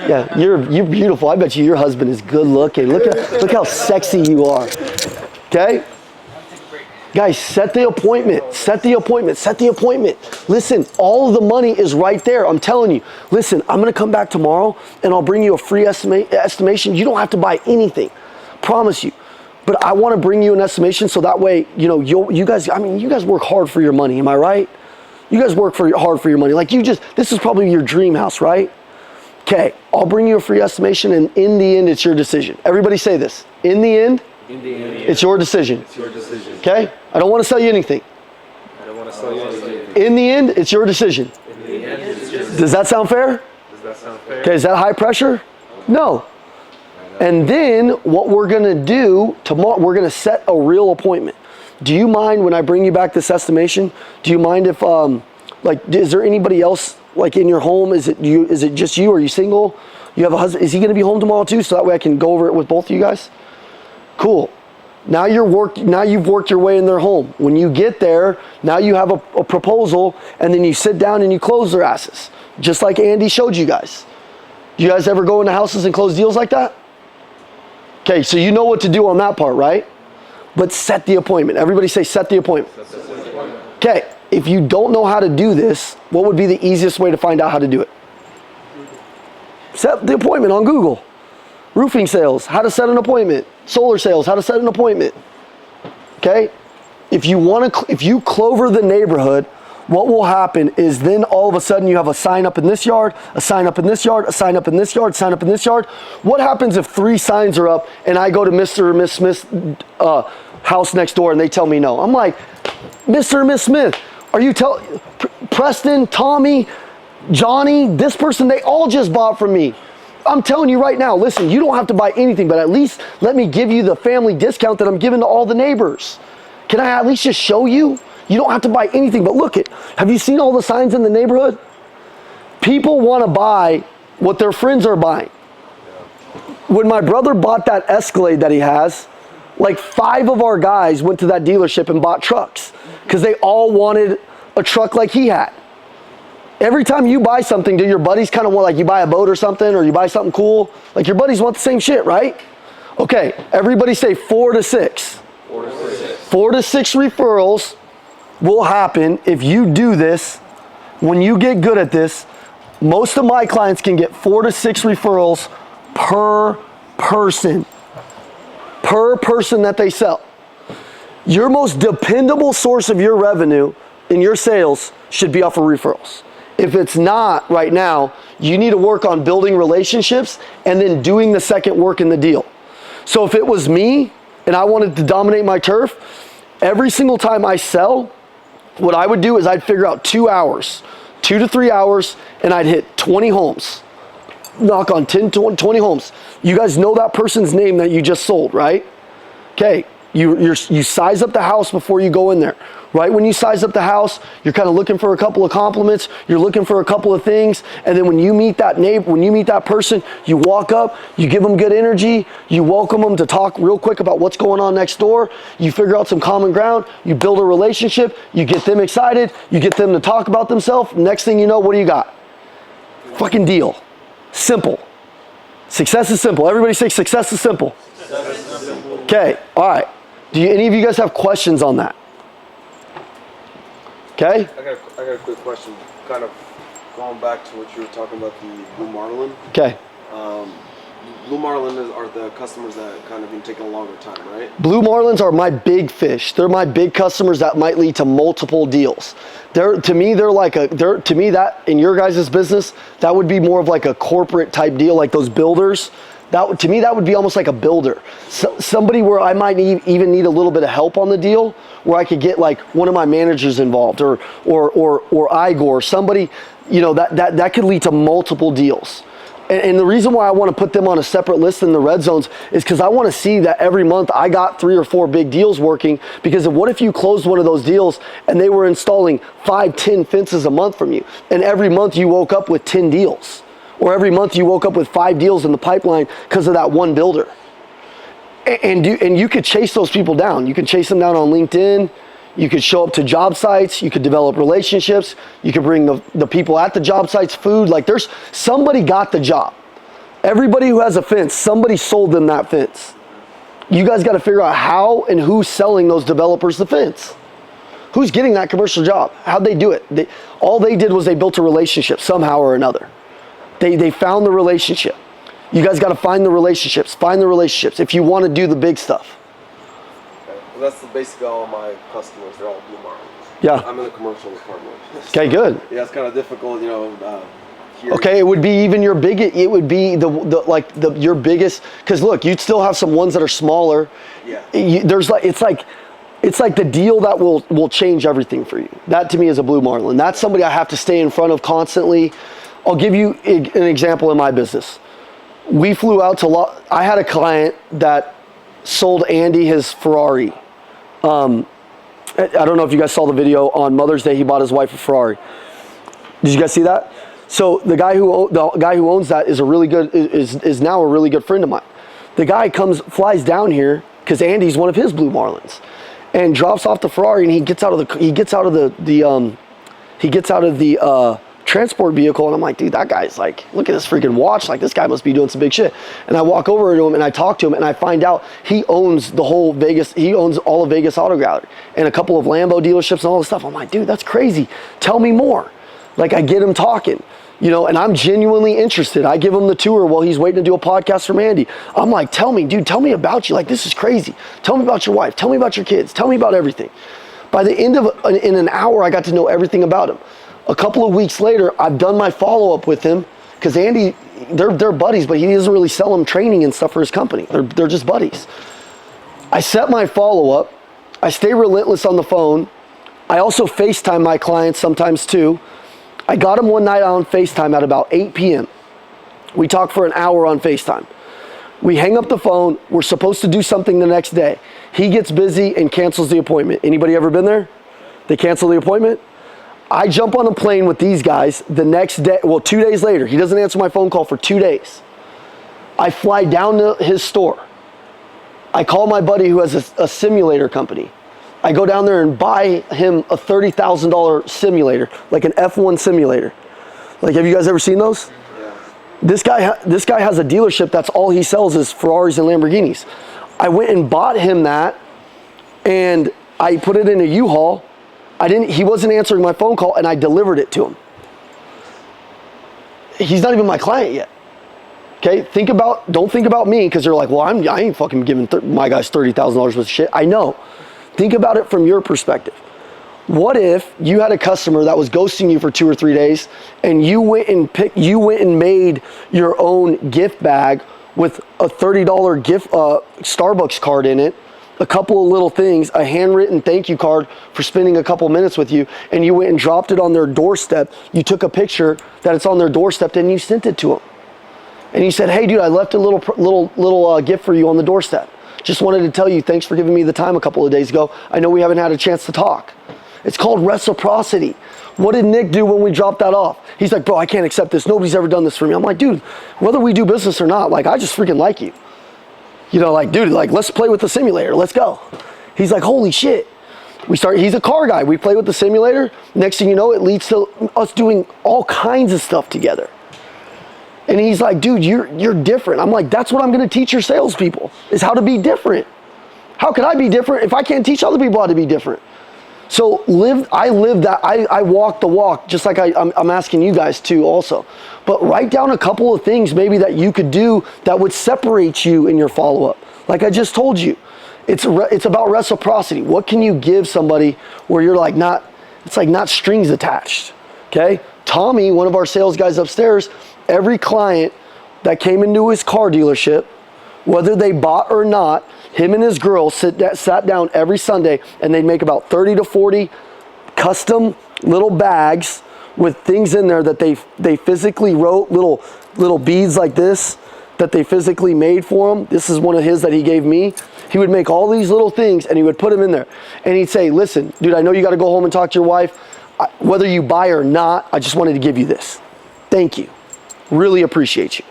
Yeah, you're beautiful. I bet you your husband is good looking. Look how sexy you are. Okay? Guys, set the appointment. Set the appointment. Set the appointment. Listen, all of the money is right there. I'm telling you. Listen, I'm going to come back tomorrow and I'll bring you a free estimation. You don't have to buy anything. Promise you. But I want to bring you an estimation so that way, you know, you guys work hard for your money. Am I right? You guys work hard for your money. Like this is probably your dream house, right? Okay, I'll bring you a free estimation, and in the end, it's your decision. Everybody say this. In the end, it's your decision. It's your decision. Okay? I don't want to sell you anything. I don't want to sell you anything. In the end, it's your decision. In the end, it's your decision. Does that sound fair? Does that sound fair? Okay, is that high pressure? No. And then what we're going to do tomorrow, we're going to set a real appointment. Do you mind when I bring you back this estimation? Do you mind if, is there anybody else like in your home? Is it just you? Are you single? You have a husband? Is he going to be home tomorrow too? So that way I can go over it with both of you guys? Cool. Now you've worked your way in their home. When you get there, now you have a proposal, and then you sit down and you close their asses. Just like Andy showed you guys. Do you guys ever go into houses and close deals like that? Okay, so you know what to do on that part, right? But set the appointment. Everybody say set the appointment. Okay, if you don't know how to do this, what would be the easiest way to find out how to do it? Set the appointment on Google. Roofing sales, how to set an appointment. Solar sales, how to set an appointment. Okay? If you clover the neighborhood, what will happen is then all of a sudden you have a sign up in this yard, a sign up in this yard, a sign up in this yard, sign up in this yard. What happens if 3 signs are up and I go to Mr. or Miss Smith's house next door and they tell me no? I'm like, Mr. or Miss Smith, are you Preston, Tommy, Johnny, this person, they all just bought from me. I'm telling you right now, listen, you don't have to buy anything, but at least let me give you the family discount that I'm giving to all the neighbors. Can I at least just show you? You don't have to buy anything, but look have you seen all the signs in the neighborhood? People want to buy what their friends are buying. When my brother bought that Escalade that he has, like 5 of our guys went to that dealership and bought trucks because they all wanted a truck like he had. Every time you buy something, do your buddies kind of want, like you buy a boat or something, or you buy something cool, like your buddies want the same shit, right? Okay, everybody say 4 to 6. 4 to 6. 4 to 6 referrals will happen if you do this. When you get good at this, most of my clients can get 4 to 6 referrals per person that they sell. Your most dependable source of your revenue in your sales should be off of referrals. If it's not right now, you need to work on building relationships and then doing the second work in the deal. So if it was me and I wanted to dominate my turf, every single time I sell, what I would do is I'd figure out 2 hours, 2 to 3 hours, and I'd hit 20 homes. Knock on 10, 20 homes. You guys know that person's name that you just sold, right? Okay, you size up the house before you go in there. Right when you size up the house, you're kind of looking for a couple of compliments, you're looking for a couple of things, and then when you meet that neighbor, when you meet that person, you walk up, you give them good energy, you welcome them to talk real quick about what's going on next door, you figure out some common ground, you build a relationship, you get them excited, you get them to talk about themselves. Next thing you know, what do you got? Fucking deal. Simple. Success is simple. Everybody say success is simple. Okay, all right. Do any of you guys have questions on that? Okay? I got a quick question. Kind of going back to what you were talking about, the Blue Marlin. Okay. Blue Marlin are the customers that kind of been taking a longer time, right? Blue Marlins are my big fish. They're my big customers that might lead to multiple deals. To me that in your guys' business, that would be more of like a corporate type deal, like those builders. To me, that would be almost like a builder. Somebody where I might even need a little bit of help on the deal, where I could get like one of my managers involved or Igor, somebody, you know, that could lead to multiple deals. And the reason why I want to put them on a separate list in the red zones is because I want to see that every month I got 3 or 4 big deals working. Because what if you closed one of those deals and they were installing 5, 10 fences a month from you, and every month you woke up with 10 deals? Or every month you woke up with 5 deals in the pipeline because of that one builder. And you could chase those people down. You can chase them down on LinkedIn. You could show up to job sites. You could develop relationships. You could bring the people at the job sites food. Like somebody got the job. Everybody who has a fence, somebody sold them that fence. You guys got to figure out how and who's selling those developers the fence. Who's getting that commercial job? How'd they do it? All they did was they built a relationship somehow or another. They found the relationship. You guys got to find the relationships. Find the relationships if you want to do the big stuff. Okay. Well, that's basically all my customers. They're all blue marlins. Yeah. I'm in the commercial department. Okay, good. Yeah, it's kind of difficult, you know. Okay, it would be even your biggest. It would be your biggest. Because look, you'd still have some ones that are smaller. Yeah. It's like the deal that will change everything for you. That to me is a blue marlin. That's somebody I have to stay in front of constantly. I'll give you an example in my business. We flew out to I had a client that sold Andy his Ferrari. I don't know if you guys saw the video on Mother's Day. He bought his wife a Ferrari. Did you guys see that? So the guy who owns that is is now a really good friend of mine. The guy flies down here because Andy's one of his blue marlins, and drops off the Ferrari, and he gets out of the transport vehicle, and I'm like, dude, that guy's like, look at this freaking watch, like this guy must be doing some big shit. And I walk over to him and I talk to him, and I find out he owns the whole Vegas, he owns all of Vegas Auto Gallery and a couple of Lambo dealerships and all this stuff. I'm like, dude, that's crazy. Tell me more. Like, I get him talking, you know, and I'm genuinely interested. I give him the tour while he's waiting to do a podcast from Andy. I'm like, tell me about you. Like, this is crazy. Tell me about your wife. Tell me about your kids. Tell me about everything. By the end of in an hour, I got to know everything about him. A couple of weeks later, I've done my follow-up with him because Andy, they're buddies, but he doesn't really sell him training and stuff for his company. They're just buddies. I set my follow-up. I stay relentless on the phone. I also FaceTime my clients sometimes too. I got him one night on FaceTime at about 8 p.m. We talked for an hour on FaceTime. We hang up the phone. We're supposed to do something the next day. He gets busy and cancels the appointment. Anybody ever been there? They cancel the appointment? I jump on a plane with these guys the next day, 2 days later. He doesn't answer my phone call for 2 days. I fly down to his store. I call my buddy who has a simulator company. I go down there and buy him a $30,000 simulator, like an F1 simulator. Like, have you guys ever seen those? Yeah. This guy has a dealership that's all he sells is Ferraris and Lamborghinis. I went and bought him that, and I put it in a U-Haul. He wasn't answering my phone call, and I delivered it to him. He's not even my client yet. Okay, don't think about me, because they're like, well, I ain't fucking giving my guys $30,000 worth of shit. I know. Think about it from your perspective. What if you had a customer that was ghosting you for 2 or 3 days, and you went and made your own gift bag with a $30 gift Starbucks card in it, a couple of little things, a handwritten thank you card for spending a couple minutes with you, and you went and dropped it on their doorstep. You took a picture that it's on their doorstep, and you sent it to them. And you said, hey, dude, I left a little gift for you on the doorstep. Just wanted to tell you, thanks for giving me the time a couple of days ago. I know we haven't had a chance to talk. It's called reciprocity. What did Nick do when we dropped that off? He's like, bro, I can't accept this. Nobody's ever done this for me. I'm like, dude, whether we do business or not, like, I just freaking like you. You know, like, dude, like, let's play with the simulator. Let's go. He's like, holy shit. He's a car guy. We play with the simulator. Next thing you know, it leads to us doing all kinds of stuff together. And he's like, dude, you're different. I'm like, that's what I'm going to teach your salespeople, is how to be different. How can I be different if I can't teach other people how to be different? So I live that. I walk the walk, just like I'm asking you guys to also. But write down a couple of things maybe that you could do that would separate you in your follow-up. Like I just told you, it's about reciprocity. What can you give somebody where you're like it's like not strings attached, okay? Tommy, one of our sales guys upstairs, every client that came into his car dealership, whether they bought or not, him and his girl sat down every Sunday, and they'd make about 30 to 40 custom little bags with things in there that they physically wrote, little beads like this that they physically made for him. This is one of his that he gave me. He would make all these little things, and he would put them in there. And he'd say, listen, dude, I know you got to go home and talk to your wife. Whether you buy or not, I just wanted to give you this. Thank you. Really appreciate you.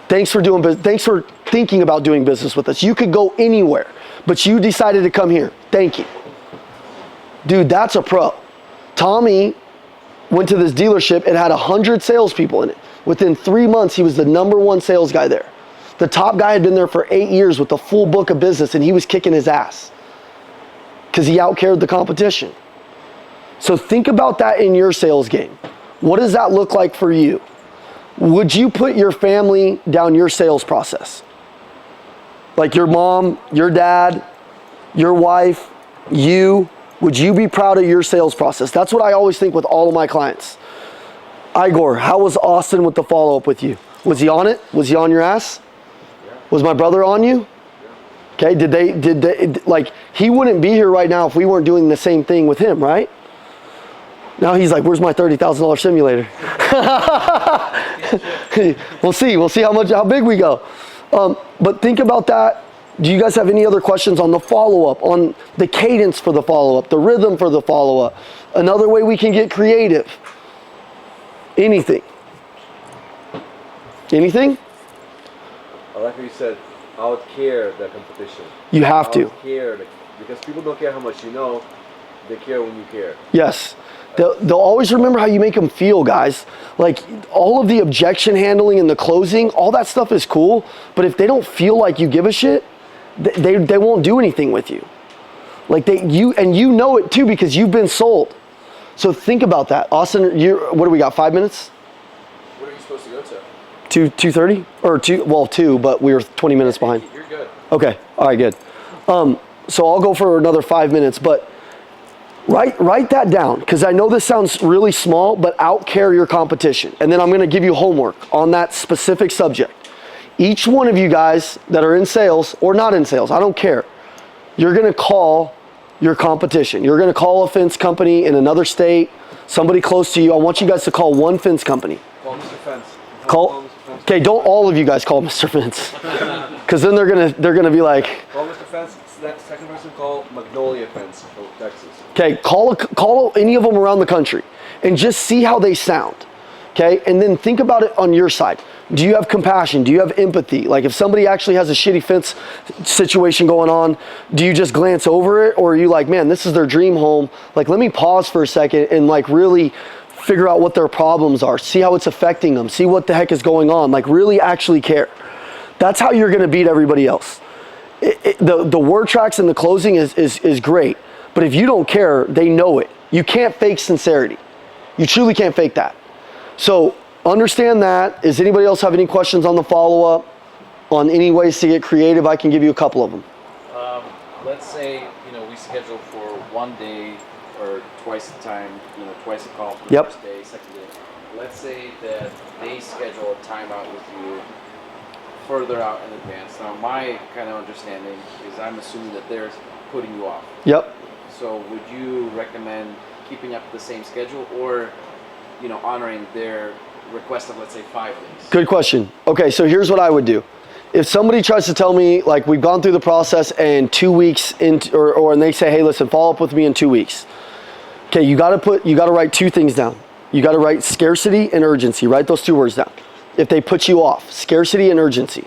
Thanks for thinking about doing business with us. You could go anywhere, but you decided to come here. Thank you. Dude, that's a pro. Tommy went to this dealership. It had 100 salespeople in it. Within 3 months, he was the #1 sales guy there. The top guy had been there for 8 years with a full book of business, and he was kicking his ass because he outcarried the competition. So think about that in your sales game. What does that look like for you? Would you put your family down your sales process? Like your mom, your dad, your wife, you, would you be proud of your sales process? That's what I always think with all of my clients. Igor, how was Austin with the follow-up with you? Was he on it? Was he on your ass? Was my brother on you? Okay, did they, like, he wouldn't be here right now if we weren't doing the same thing with him, right? Now he's like, where's my $30,000 simulator? We'll see how big we go. But think about that. Do you guys have any other questions on the follow-up, on the cadence for the follow-up, the rhythm for the follow-up? Another way we can get creative? Anything? Anything? I like what you said, out-care the competition. You have to. Out-care, because people don't care how much you know, they care when you care. Yes. They'll always remember how you make them feel, guys. Like, all of the objection handling and the closing, all that stuff is cool, but if they don't feel like you give a shit, they won't do anything with you. Like, you know it too because you've been sold. So think about that. Austin, what do we got, 5 minutes? What are you supposed to go to? 2:30? Or 2, but we were 20 minutes behind. You're good. Okay, all right, good. So I'll go for another 5 minutes, but write that down, because I know this sounds really small, but out-care your competition. And then I'm gonna give you homework on that specific subject. Each one of you guys that are in sales, or not in sales, I don't care, you're gonna call your competition. You're gonna call a fence company in another state, somebody close to you. I want you guys to call one fence company. Call Mr. Fence. Okay, don't all of you guys call Mr. Fence, because then they're gonna be like, Call Mr. Fence. That second person call Magnolia Fence from Texas. okay, call any of them around the country and just see how they sound. Okay, and then think about it on your side. Do you have compassion? Do you have empathy? Like, if somebody actually has a shitty fence situation going on, do you just glance over it, or are you like, man, this is their dream home, like, let me pause for a second and like really figure out what their problems are, see how it's affecting them, see what the heck is going on, like really actually care. That's how you're gonna beat everybody else. The word tracks and the closing is great, but if you don't care, they know it. You can't fake sincerity. You truly can't fake that. So understand that. Does anybody else have any questions on the follow-up, on any ways to get creative? I can give you a couple of them. Let's say, we schedule for 1 day or twice the time, twice a call for the first day, second day. Let's say that they schedule a timeout with you further out in advance. Now, my kind of understanding is I'm assuming that they're putting you off. Yep. So would you recommend keeping up the same schedule, or, honoring their request of, let's say, 5 days? Good question. Okay, so here's what I would do. If somebody tries to tell me, like, we've gone through the process and 2 weeks into, and they say, hey, listen, follow up with me in 2 weeks. Okay, you gotta write 2 things down. You gotta write scarcity and urgency. Write those 2 words down. If they put you off, scarcity and urgency.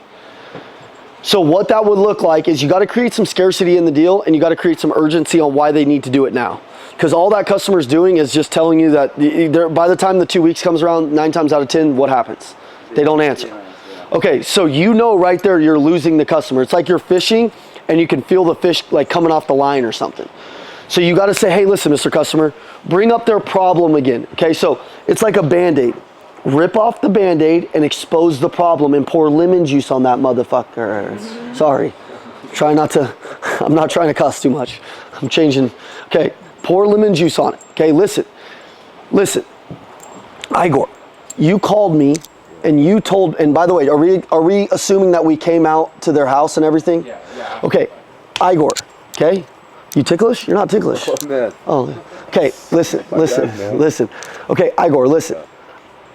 So what that would look like is you got to create some scarcity in the deal, and you got to create some urgency on why they need to do it now. Because all that customer's doing is just telling you that by the time the 2 weeks comes around, 9 times out of 10, what happens? They don't answer. Okay, so right there you're losing the customer. It's like you're fishing and you can feel the fish like coming off the line or something. So you got to say, hey, listen, Mr. Customer, bring up their problem again. Okay, so it's like a Band-Aid. Rip off the Band-Aid and expose the problem and pour lemon juice on that motherfucker. Sorry. I'm not trying to cuss too much. I'm changing. Okay, pour lemon juice on it. Okay, listen. Igor, you called me and you told, and by the way, are we assuming that we came out to their house and everything? Yeah. Okay, Igor, okay? You ticklish? You're not ticklish. Oh, man. Oh, okay, listen. Okay, Igor, listen.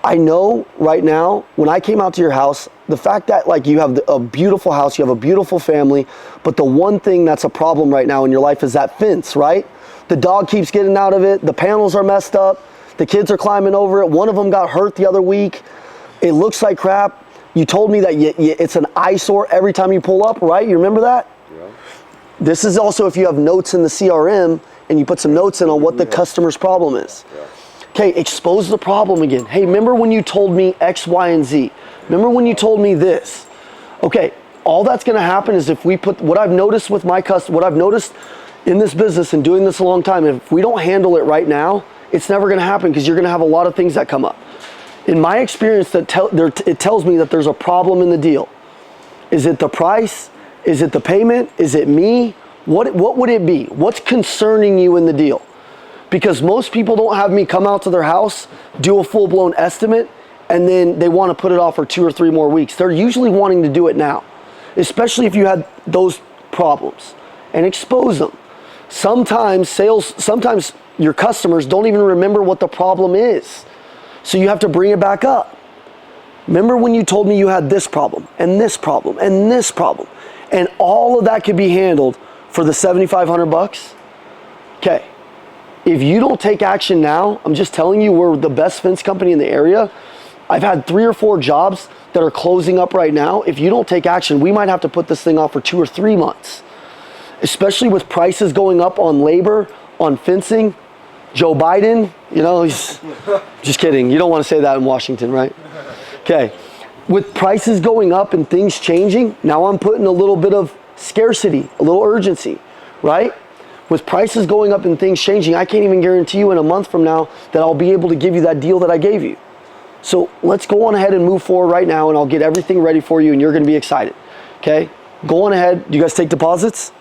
I know right now, when I came out to your house, the fact that like you have a beautiful house, you have a beautiful family, but the one thing that's a problem right now in your life is that fence, right? The dog keeps getting out of it, the panels are messed up, the kids are climbing over it, one of them got hurt the other week, it looks like crap. You told me that it's an eyesore every time you pull up, right? You remember that? Yeah. This is also if you have notes in the CRM and you put some notes in on what the customer's problem is. Yeah. Okay, expose the problem again. Hey, remember when you told me X, Y, and Z? Remember when you told me this? Okay, all that's gonna happen is if we put, what I've noticed with my customer, what I've noticed in this business and doing this a long time, if we don't handle it right now, it's never gonna happen because you're gonna have a lot of things that come up. In my experience, it tells me that there's a problem in the deal. Is it the price? Is it the payment? Is it me? What would it be? What's concerning you in the deal? Because most people don't have me come out to their house, do a full-blown estimate, and then they want to put it off for 2 or 3 more weeks. They're usually wanting to do it now, especially if you had those problems, and expose them. Sometimes your customers don't even remember what the problem is. So you have to bring it back up. Remember when you told me you had this problem, and this problem, and this problem, and all of that could be handled for the $7,500? Okay. If you don't take action now, I'm just telling you, we're the best fence company in the area. I've had 3 or 4 jobs that are closing up right now. If you don't take action, we might have to put this thing off for 2 or 3 months, especially with prices going up on labor, on fencing. Joe Biden, you know, he's just kidding. You don't want to say that in Washington, right? Okay. With prices going up and things changing, now I'm putting a little bit of scarcity, a little urgency, right? With prices going up and things changing, I can't even guarantee you in a month from now that I'll be able to give you that deal that I gave you. So let's go on ahead and move forward right now, and I'll get everything ready for you, and you're going to be excited. Okay? Go on ahead. Do you guys take deposits?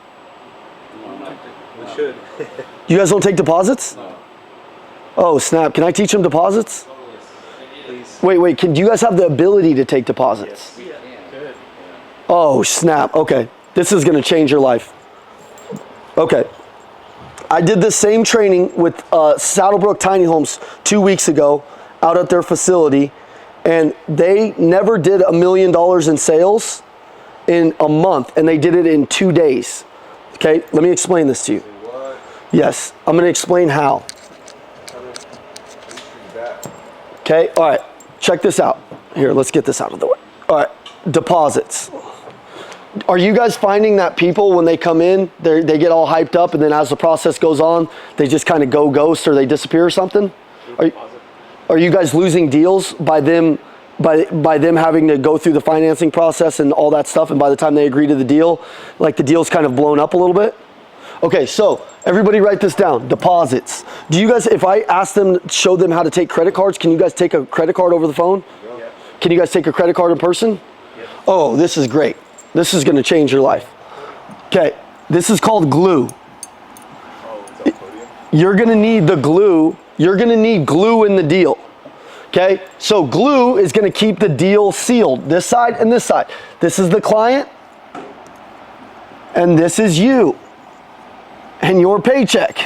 We should. You guys don't take deposits? No. Oh, snap. Can I teach them deposits? Please. Wait. Do you guys have the ability to take deposits? We can. Good. Oh, snap. Okay. This is going to change your life. Okay. I did this same training with Saddlebrook Tiny Homes 2 weeks ago out at their facility, and they never did $1 million in sales in a month, and they did it in 2 days. Okay, let me explain this to you. What? Yes, I'm going to explain how. Okay, all right, check this out. Here, let's get this out of the way. All right, deposits. Are you guys finding that people, when they come in, they get all hyped up, and then as the process goes on, they just kind of go ghost or they disappear or something? Are you guys losing deals by them having to go through the financing process and all that stuff, and by the time they agree to the deal, like the deal's kind of blown up a little bit? Okay, so everybody write this down. Deposits. Do you guys, if I ask them, show them how to take credit cards, can you guys take a credit card over the phone? Yeah. Can you guys take a credit card in person? Yeah. Oh, this is great. This is going to change your life. Okay, this is called glue. You're going to need the glue. You're going to need glue in the deal. Okay, so glue is going to keep the deal sealed. This side and this side. This is the client, and this is you and your paycheck.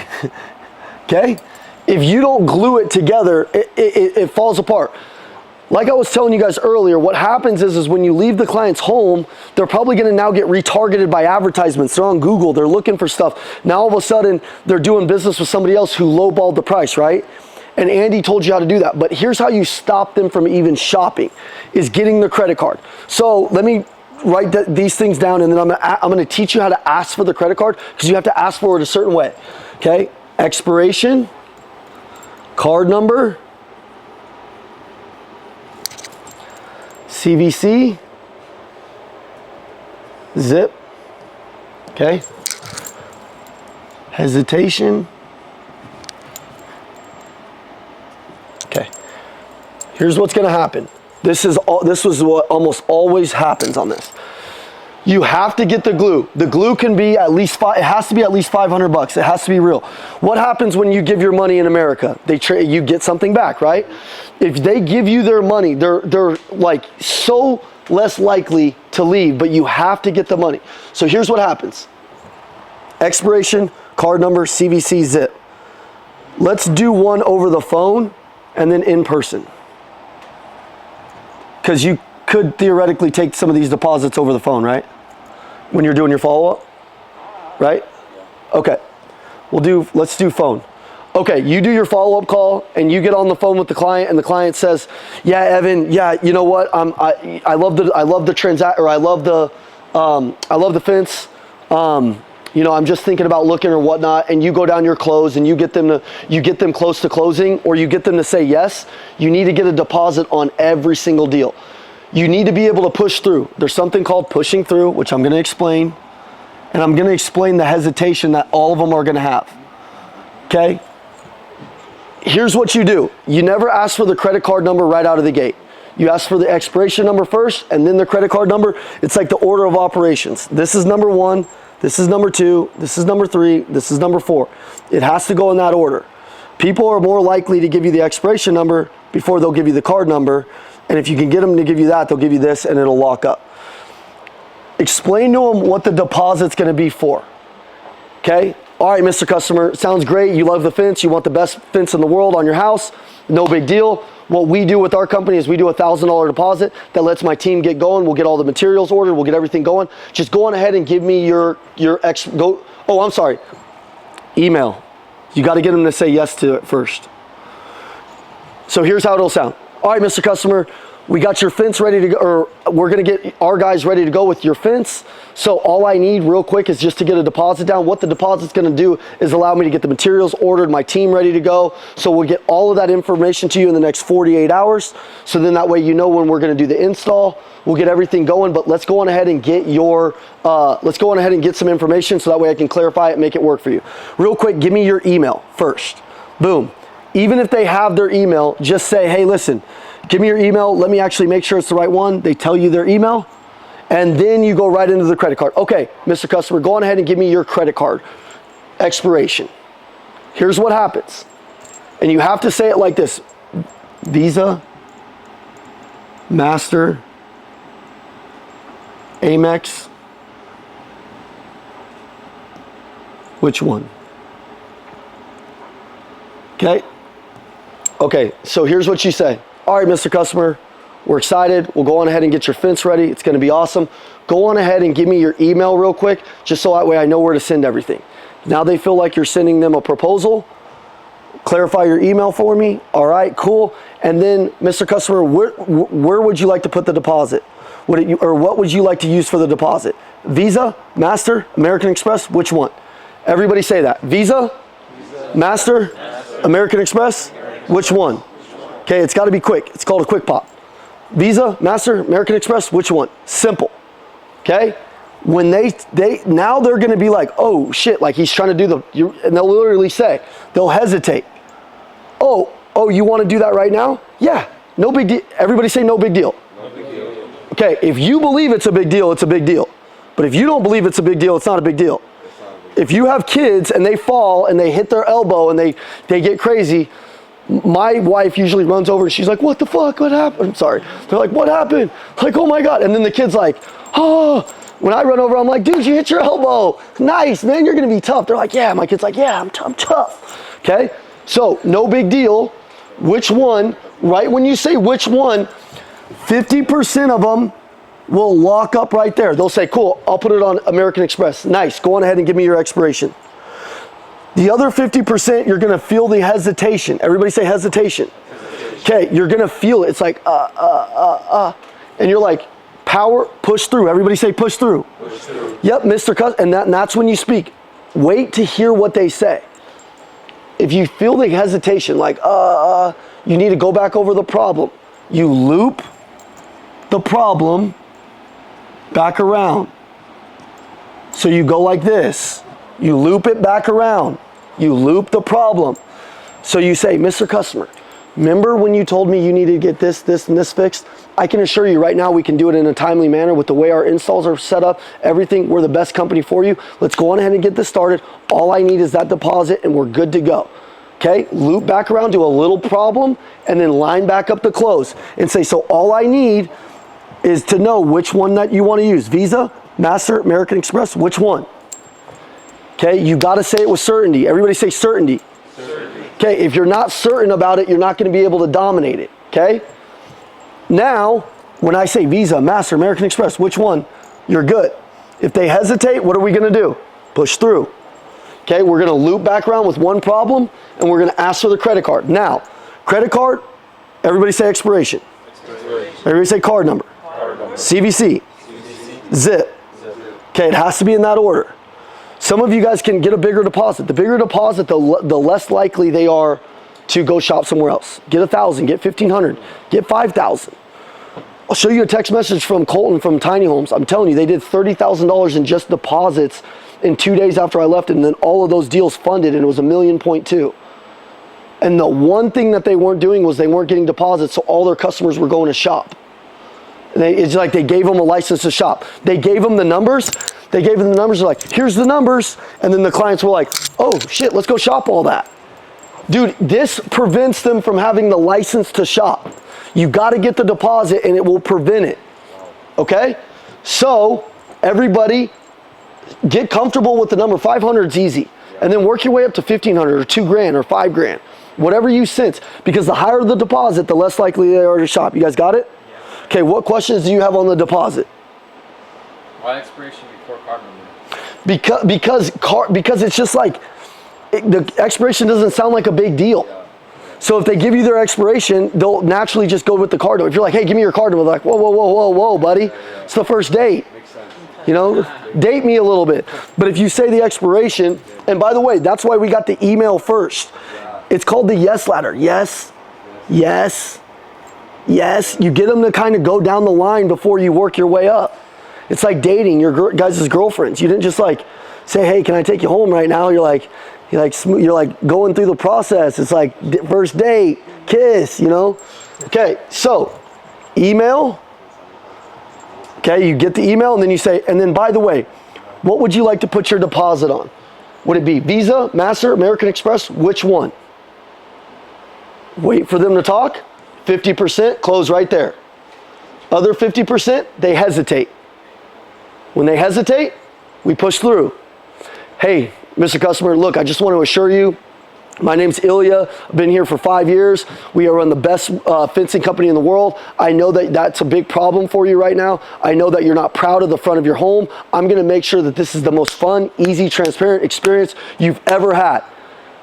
Okay, if you don't glue it together, it falls apart. Like I was telling you guys earlier, what happens is when you leave the client's home, they're probably going to now get retargeted by advertisements. They're on Google. They're looking for stuff. Now all of a sudden, they're doing business with somebody else who lowballed the price, right? And Andy told you how to do that. But here's how you stop them from even shopping, is getting the credit card. So let me write these things down, and then I'm going to teach you how to ask for the credit card, because you have to ask for it a certain way. Okay? Expiration, card number, CVC, zip, okay, hesitation, okay. Here's what's going to happen. This is what almost always happens on this. You have to get the glue. The glue can be at least it has to be at least $500. It has to be real. What happens when you give your money in America? You get something back, right? If they give you their money, they're like so less likely to leave, but you have to get the money. So here's what happens. Expiration, card number, CVC, zip. Let's do one over the phone and then in person. Because you could theoretically take some of these deposits over the phone, right? When you're doing your follow-up, right? Okay. Let's do phone. Okay, you do your follow-up call and you get on the phone with the client and the client says, yeah, Evan, yeah, you know what? I love the transact, or I love the fence. You know, I'm just thinking about looking or whatnot, and you go down your close and you get them close to closing, or you get them to say yes. You need to get a deposit on every single deal. You need to be able to push through. There's something called pushing through, which I'm going to explain, and I'm going to explain the hesitation that all of them are going to have. Okay? Here's what you do. You never ask for the credit card number right out of the gate. You ask for the expiration number first and then the credit card number. It's like the order of operations. This is number 1, this is number 2, this is number 3, this is number 4. It has to go in that order. People are more likely to give you the expiration number before they'll give you the card number. And if you can get them to give you that, they'll give you this and it'll lock up. Explain to them what the deposit's going to be for. Okay? All right, Mr. Customer, sounds great. You love the fence. You want the best fence in the world on your house. No big deal. What we do with our company is we do a $1,000 deposit that lets my team get going. We'll get all the materials ordered. We'll get everything going. Just go on ahead and give me your email. You got to get them to say yes to it first. So here's how it'll sound. All right, Mr. Customer, we got your fence ready to go, or we're going to get our guys ready to go with your fence. So all I need real quick is just to get a deposit down. What the deposit's going to do is allow me to get the materials ordered, my team ready to go. So we'll get all of that information to you in the next 48 hours. So then that way you know when we're going to do the install. We'll get everything going, but let's go on ahead and get some information so that way I can clarify it and make it work for you. Real quick, give me your email first. Boom. Even if they have their email, just say, hey, listen, give me your email. Let me actually make sure it's the right one. They tell you their email, and then you go right into the credit card. Okay, Mr. Customer, go on ahead and give me your credit card expiration. Here's what happens. And you have to say it like this. Visa, Master, Amex. Which one? Okay. Okay, so here's what you say. All right, Mr. Customer, we're excited. We'll go on ahead and get your fence ready. It's going to be awesome. Go on ahead and give me your email real quick, just so that way I know where to send everything. Now they feel like you're sending them a proposal. Clarify your email for me. All right, cool. And then, Mr. Customer, where would you like to put the deposit? What would you like to use for the deposit? Visa, Master, American Express, which one? Everybody say that. Visa, Master, American Express, which one? Okay, it's got to be quick. It's called a quick pop. Visa, Master, American Express, which one? Simple. Okay? When now they're going to be like, oh shit, like he's trying to do and they'll literally say, they'll hesitate. Oh, you want to do that right now? Yeah, no big deal. Everybody say no big deal. No big deal. Okay, if you believe it's a big deal, it's a big deal. But if you don't believe it's a big deal, it's not a big deal. If you have kids and they fall and they hit their elbow and they get crazy, my wife usually runs over and she's like, what the fuck? What happened? I'm sorry. They're like, what happened? Like, oh my God. And then the kid's like, oh. When I run over, I'm like, dude, you hit your elbow. Nice, man, you're going to be tough. They're like, yeah. My kid's like, yeah, I'm tough. Okay? So, no big deal. Which one? Right when you say which one, 50% of them will lock up right there. They'll say, cool, I'll put it on American Express. Nice, go on ahead and give me your expiration. The other 50%, you're gonna feel the hesitation. Everybody say hesitation. Okay, you're gonna feel it. It's like, and you're like, power, push through. Everybody say push through. Push through. Yep, Mr. Cuss, and that's when you speak. Wait to hear what they say. If you feel the hesitation, like, you need to go back over the problem. You loop the problem back around. So you go like this. You loop it back around. You loop the problem. So you say, Mr. Customer, remember when you told me you needed to get this, and this fixed? I can assure you right now we can do it in a timely manner with the way our installs are set up, everything. We're the best company for you. Let's go on ahead and get this started. All I need is that deposit and we're good to go. Okay, loop back around, do a little problem, and then line back up the close and say, so all I need is to know which one that you want to use. Visa, Master, American Express, which one? Okay, you got to say it with certainty. Everybody say certainty. Certainty. Okay, if you're not certain about it, you're not going to be able to dominate it. Okay? Now, when I say Visa, Master, American Express, which one? You're good. If they hesitate, what are we going to do? Push through. Okay, we're gonna loop back around with one problem and we're gonna ask for the credit card. Now, credit card, everybody say expiration. Everybody say card number. CVC. Zip. Okay, it has to be in that order. Some of you guys can get a bigger deposit. The bigger deposit, the less likely they are to go shop somewhere else. Get 1,000, get 1,500, get 5,000. I'll show you a text message from Colton from Tiny Homes. I'm telling you, they did $30,000 in just deposits in 2 days after I left, and then all of those deals funded, and it was $1.2 million. And the one thing that they weren't doing was they weren't getting deposits, so all their customers were going to shop. It's like they gave them a license to shop. They gave them the numbers. They gave them the numbers. They're like, here's the numbers. And then the clients were like, oh shit, let's go shop all that. Dude, this prevents them from having the license to shop. You got to get the deposit and it will prevent it. Okay? So everybody get comfortable with the number. 500 is easy. And then work your way up to 1,500 or $2,000 or $5,000. Whatever you sense. Because the higher the deposit, the less likely they are to shop. You guys got it? Okay, what questions do you have on the deposit? Why expiration before card number? Because it's just like, the expiration doesn't sound like a big deal. So if they give you their expiration, they'll naturally just go with the card number. If you're like, hey, give me your card number, they're like, whoa, whoa, whoa, whoa, whoa, buddy. It's the first date. You know, date me a little bit. But if you say the expiration, and by the way, that's why we got the email first. It's called the yes ladder. Yes, yes, yes. You get them to kind of go down the line before you work your way up. It's like dating your guys' girlfriends. You didn't just like say, hey, can I take you home right now? You're like going through the process. It's like first date, kiss, you know? Okay, so email. Okay, you get the email and then you say, and then by the way, what would you like to put your deposit on? Would it be Visa, Master, American Express? Which one? Wait for them to talk. 50%, close right there. Other 50%, they hesitate. When they hesitate, we push through. Hey, Mr. Customer, look, I just want to assure you, my name's Ilya. I've been here for 5 years. We run the best fencing company in the world. I know that that's a big problem for you right now. I know that you're not proud of the front of your home. I'm going to make sure that this is the most fun, easy, transparent experience you've ever had.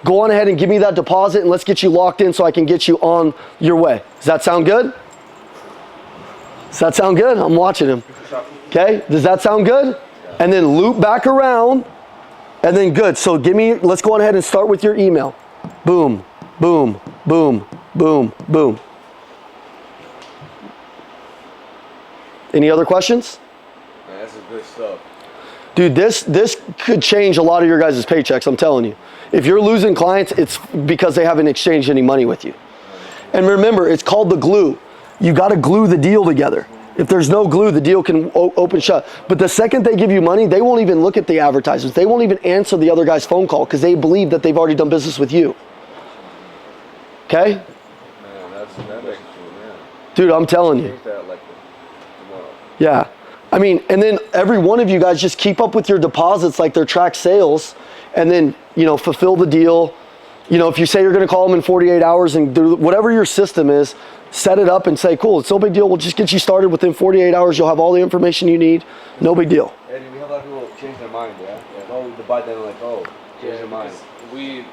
Go on ahead and give me that deposit and let's get you locked in so I can get you on your way. Does that sound good? Does that sound good? I'm watching him. Okay, does that sound good? And then loop back around and then good. So let's go on ahead and start with your email. Boom, boom, boom, boom, boom. Any other questions? Man, that's some good stuff. Dude, this could change a lot of your guys' paychecks, I'm telling you. If you're losing clients, it's because they haven't exchanged any money with you. And remember, it's called the glue. You got to glue the deal together. If there's no glue, the deal can open shut. But the second they give you money, they won't even look at the advertisements. They won't even answer the other guy's phone call because they believe that they've already done business with you. Okay? Man, that makes man. Dude, I'm telling you. Take that like tomorrow. Yeah. I mean, and then every one of you guys just keep up with your deposits like they're tracked sales and then, you know, fulfill the deal. You know, if you say you're going to call them in 48 hours and do whatever your system is, set it up and say, cool, it's no big deal. We'll just get you started within 48 hours. You'll have all the information you need. No big deal. Eddie, we have a lot of people change their mind, yeah? Like, oh, we buy them, like, oh, change their mind. We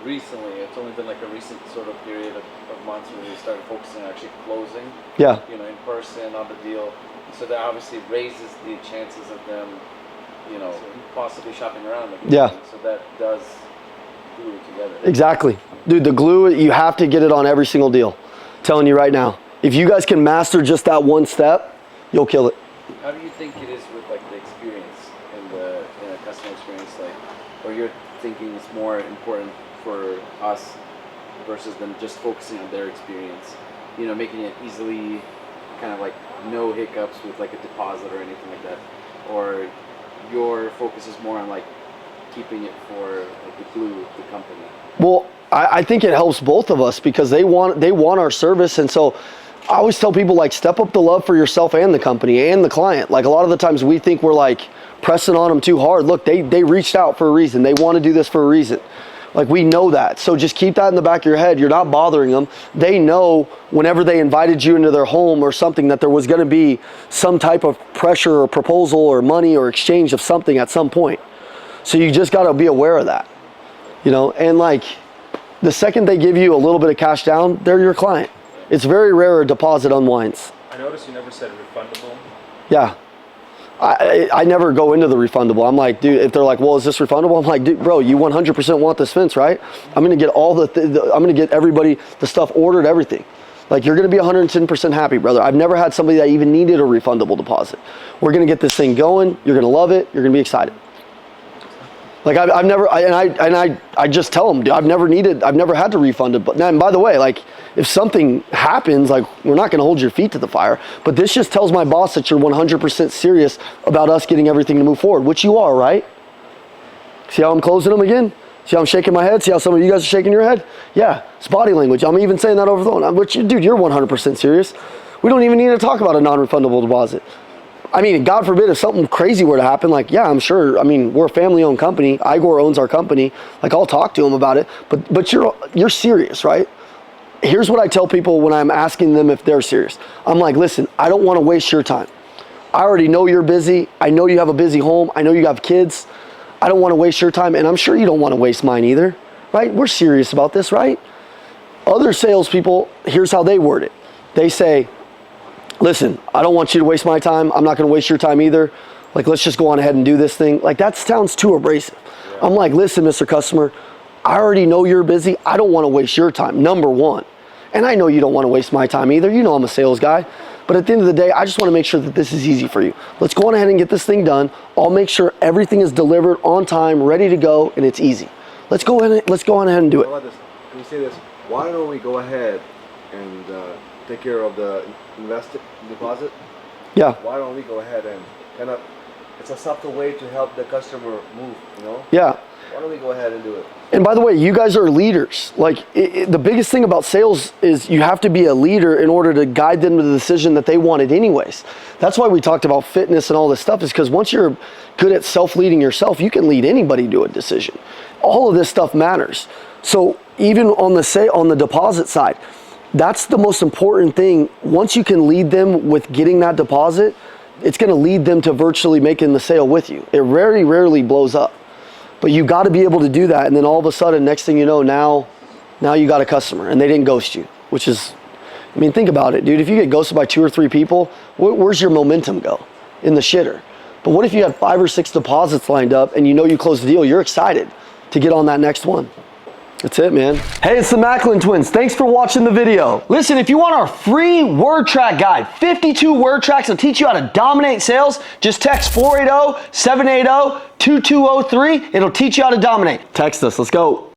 recently, it's only been like a recent sort of period of months where we started focusing on actually closing. Yeah. You know, in person on the deal. So that obviously raises the chances of them, you know, possibly shopping around. Yeah. So that does glue it together. Exactly. Dude, the glue, you have to get it on every single deal. Telling you right now. If you guys can master just that one step, you'll kill it. How do you think it is with like the experience and the customer experience, like, or you're thinking it's more important for us versus them just focusing on their experience, you know, making it easily kind of like no hiccups with like a deposit or anything like that, or your focus is more on like keeping it for like the glue of the company? Well, I think it helps both of us because they want our service. And so I always tell people, like, step up the love for yourself and the company and the client. Like, a lot of the times we think we're like pressing on them too hard. Look, they reached out for a reason. They want to do this for a reason. Like, we know that. So just keep that in the back of your head. You're not bothering them. They know whenever they invited you into their home or something that there was going to be some type of pressure or proposal or money or exchange of something at some point. So you just got to be aware of that. You know, and like the second they give you a little bit of cash down, they're your client. It's very rare a deposit unwinds. I noticed you never said refundable. Yeah. I never go into the refundable. I'm like, dude, if they're like, well, is this refundable? I'm like, dude, bro, you 100% want this fence, right? I'm going to get I'm going to get everybody the stuff ordered, everything. Like, you're going to be 110% happy, brother. I've never had somebody that even needed a refundable deposit. We're going to get this thing going. You're going to love it. You're going to be excited. Like, I've never, I just tell them, dude, I've never had to refund it. But and by the way, like, if something happens, like, we're not going to hold your feet to the fire. But this just tells my boss that you're 100% serious about us getting everything to move forward, which you are, right? See how I'm closing them again? See how I'm shaking my head? See how some of you guys are shaking your head? Yeah, it's body language. I'm even saying that over the phone. But dude, you're 100% serious. We don't even need to talk about a non-refundable deposit. I mean, God forbid if something crazy were to happen, like, yeah, I'm sure. I mean, we're a family-owned company. Igor owns our company. Like, I'll talk to him about it. But you're serious, right? Here's what I tell people when I'm asking them if they're serious. I'm like, listen, I don't want to waste your time. I already know you're busy. I know you have a busy home. I know you have kids. I don't want to waste your time, and I'm sure you don't want to waste mine either, right? We're serious about this, right? Other salespeople, here's how they word it. They say, listen, I don't want you to waste my time. I'm not going to waste your time either. Like, let's just go on ahead and do this thing. Like, that sounds too abrasive. Yeah. I'm like, listen, Mr. Customer, I already know you're busy. I don't want to waste your time, number one. And I know you don't want to waste my time either. You know I'm a sales guy. But at the end of the day, I just want to make sure that this is easy for you. Let's go on ahead and get this thing done. I'll make sure everything is delivered on time, ready to go, and it's easy. Let's go on ahead and do it. Can you say this? Why don't we go ahead and take care of the invested deposit? Yeah. Why don't we go ahead and kind of, it's a subtle way to help the customer move, you know? Yeah. Why don't we go ahead and do it? And by the way, you guys are leaders. Like, the biggest thing about sales is you have to be a leader in order to guide them to the decision that they wanted anyways. That's why we talked about fitness and all this stuff, is because once you're good at self-leading yourself, you can lead anybody to a decision. All of this stuff matters. So even on the deposit side, that's the most important thing. Once you can lead them with getting that deposit, it's going to lead them to virtually making the sale with you. It very rarely blows up. But you got to be able to do that, and then all of a sudden, next thing you know, now you got a customer, and they didn't ghost you, which is, I mean, think about it, dude. If you get ghosted by 2 or 3 people, where's your momentum go? In the shitter. But what if you had 5 or 6 deposits lined up, and you know you closed the deal? You're excited to get on that next one. That's it, man. Hey, it's the Macklin twins. Thanks for watching the video. Listen, if you want our free word track guide, 52 word tracks that'll teach you how to dominate sales, just text 480-780-2203. It'll teach you how to dominate. Text us. Let's go.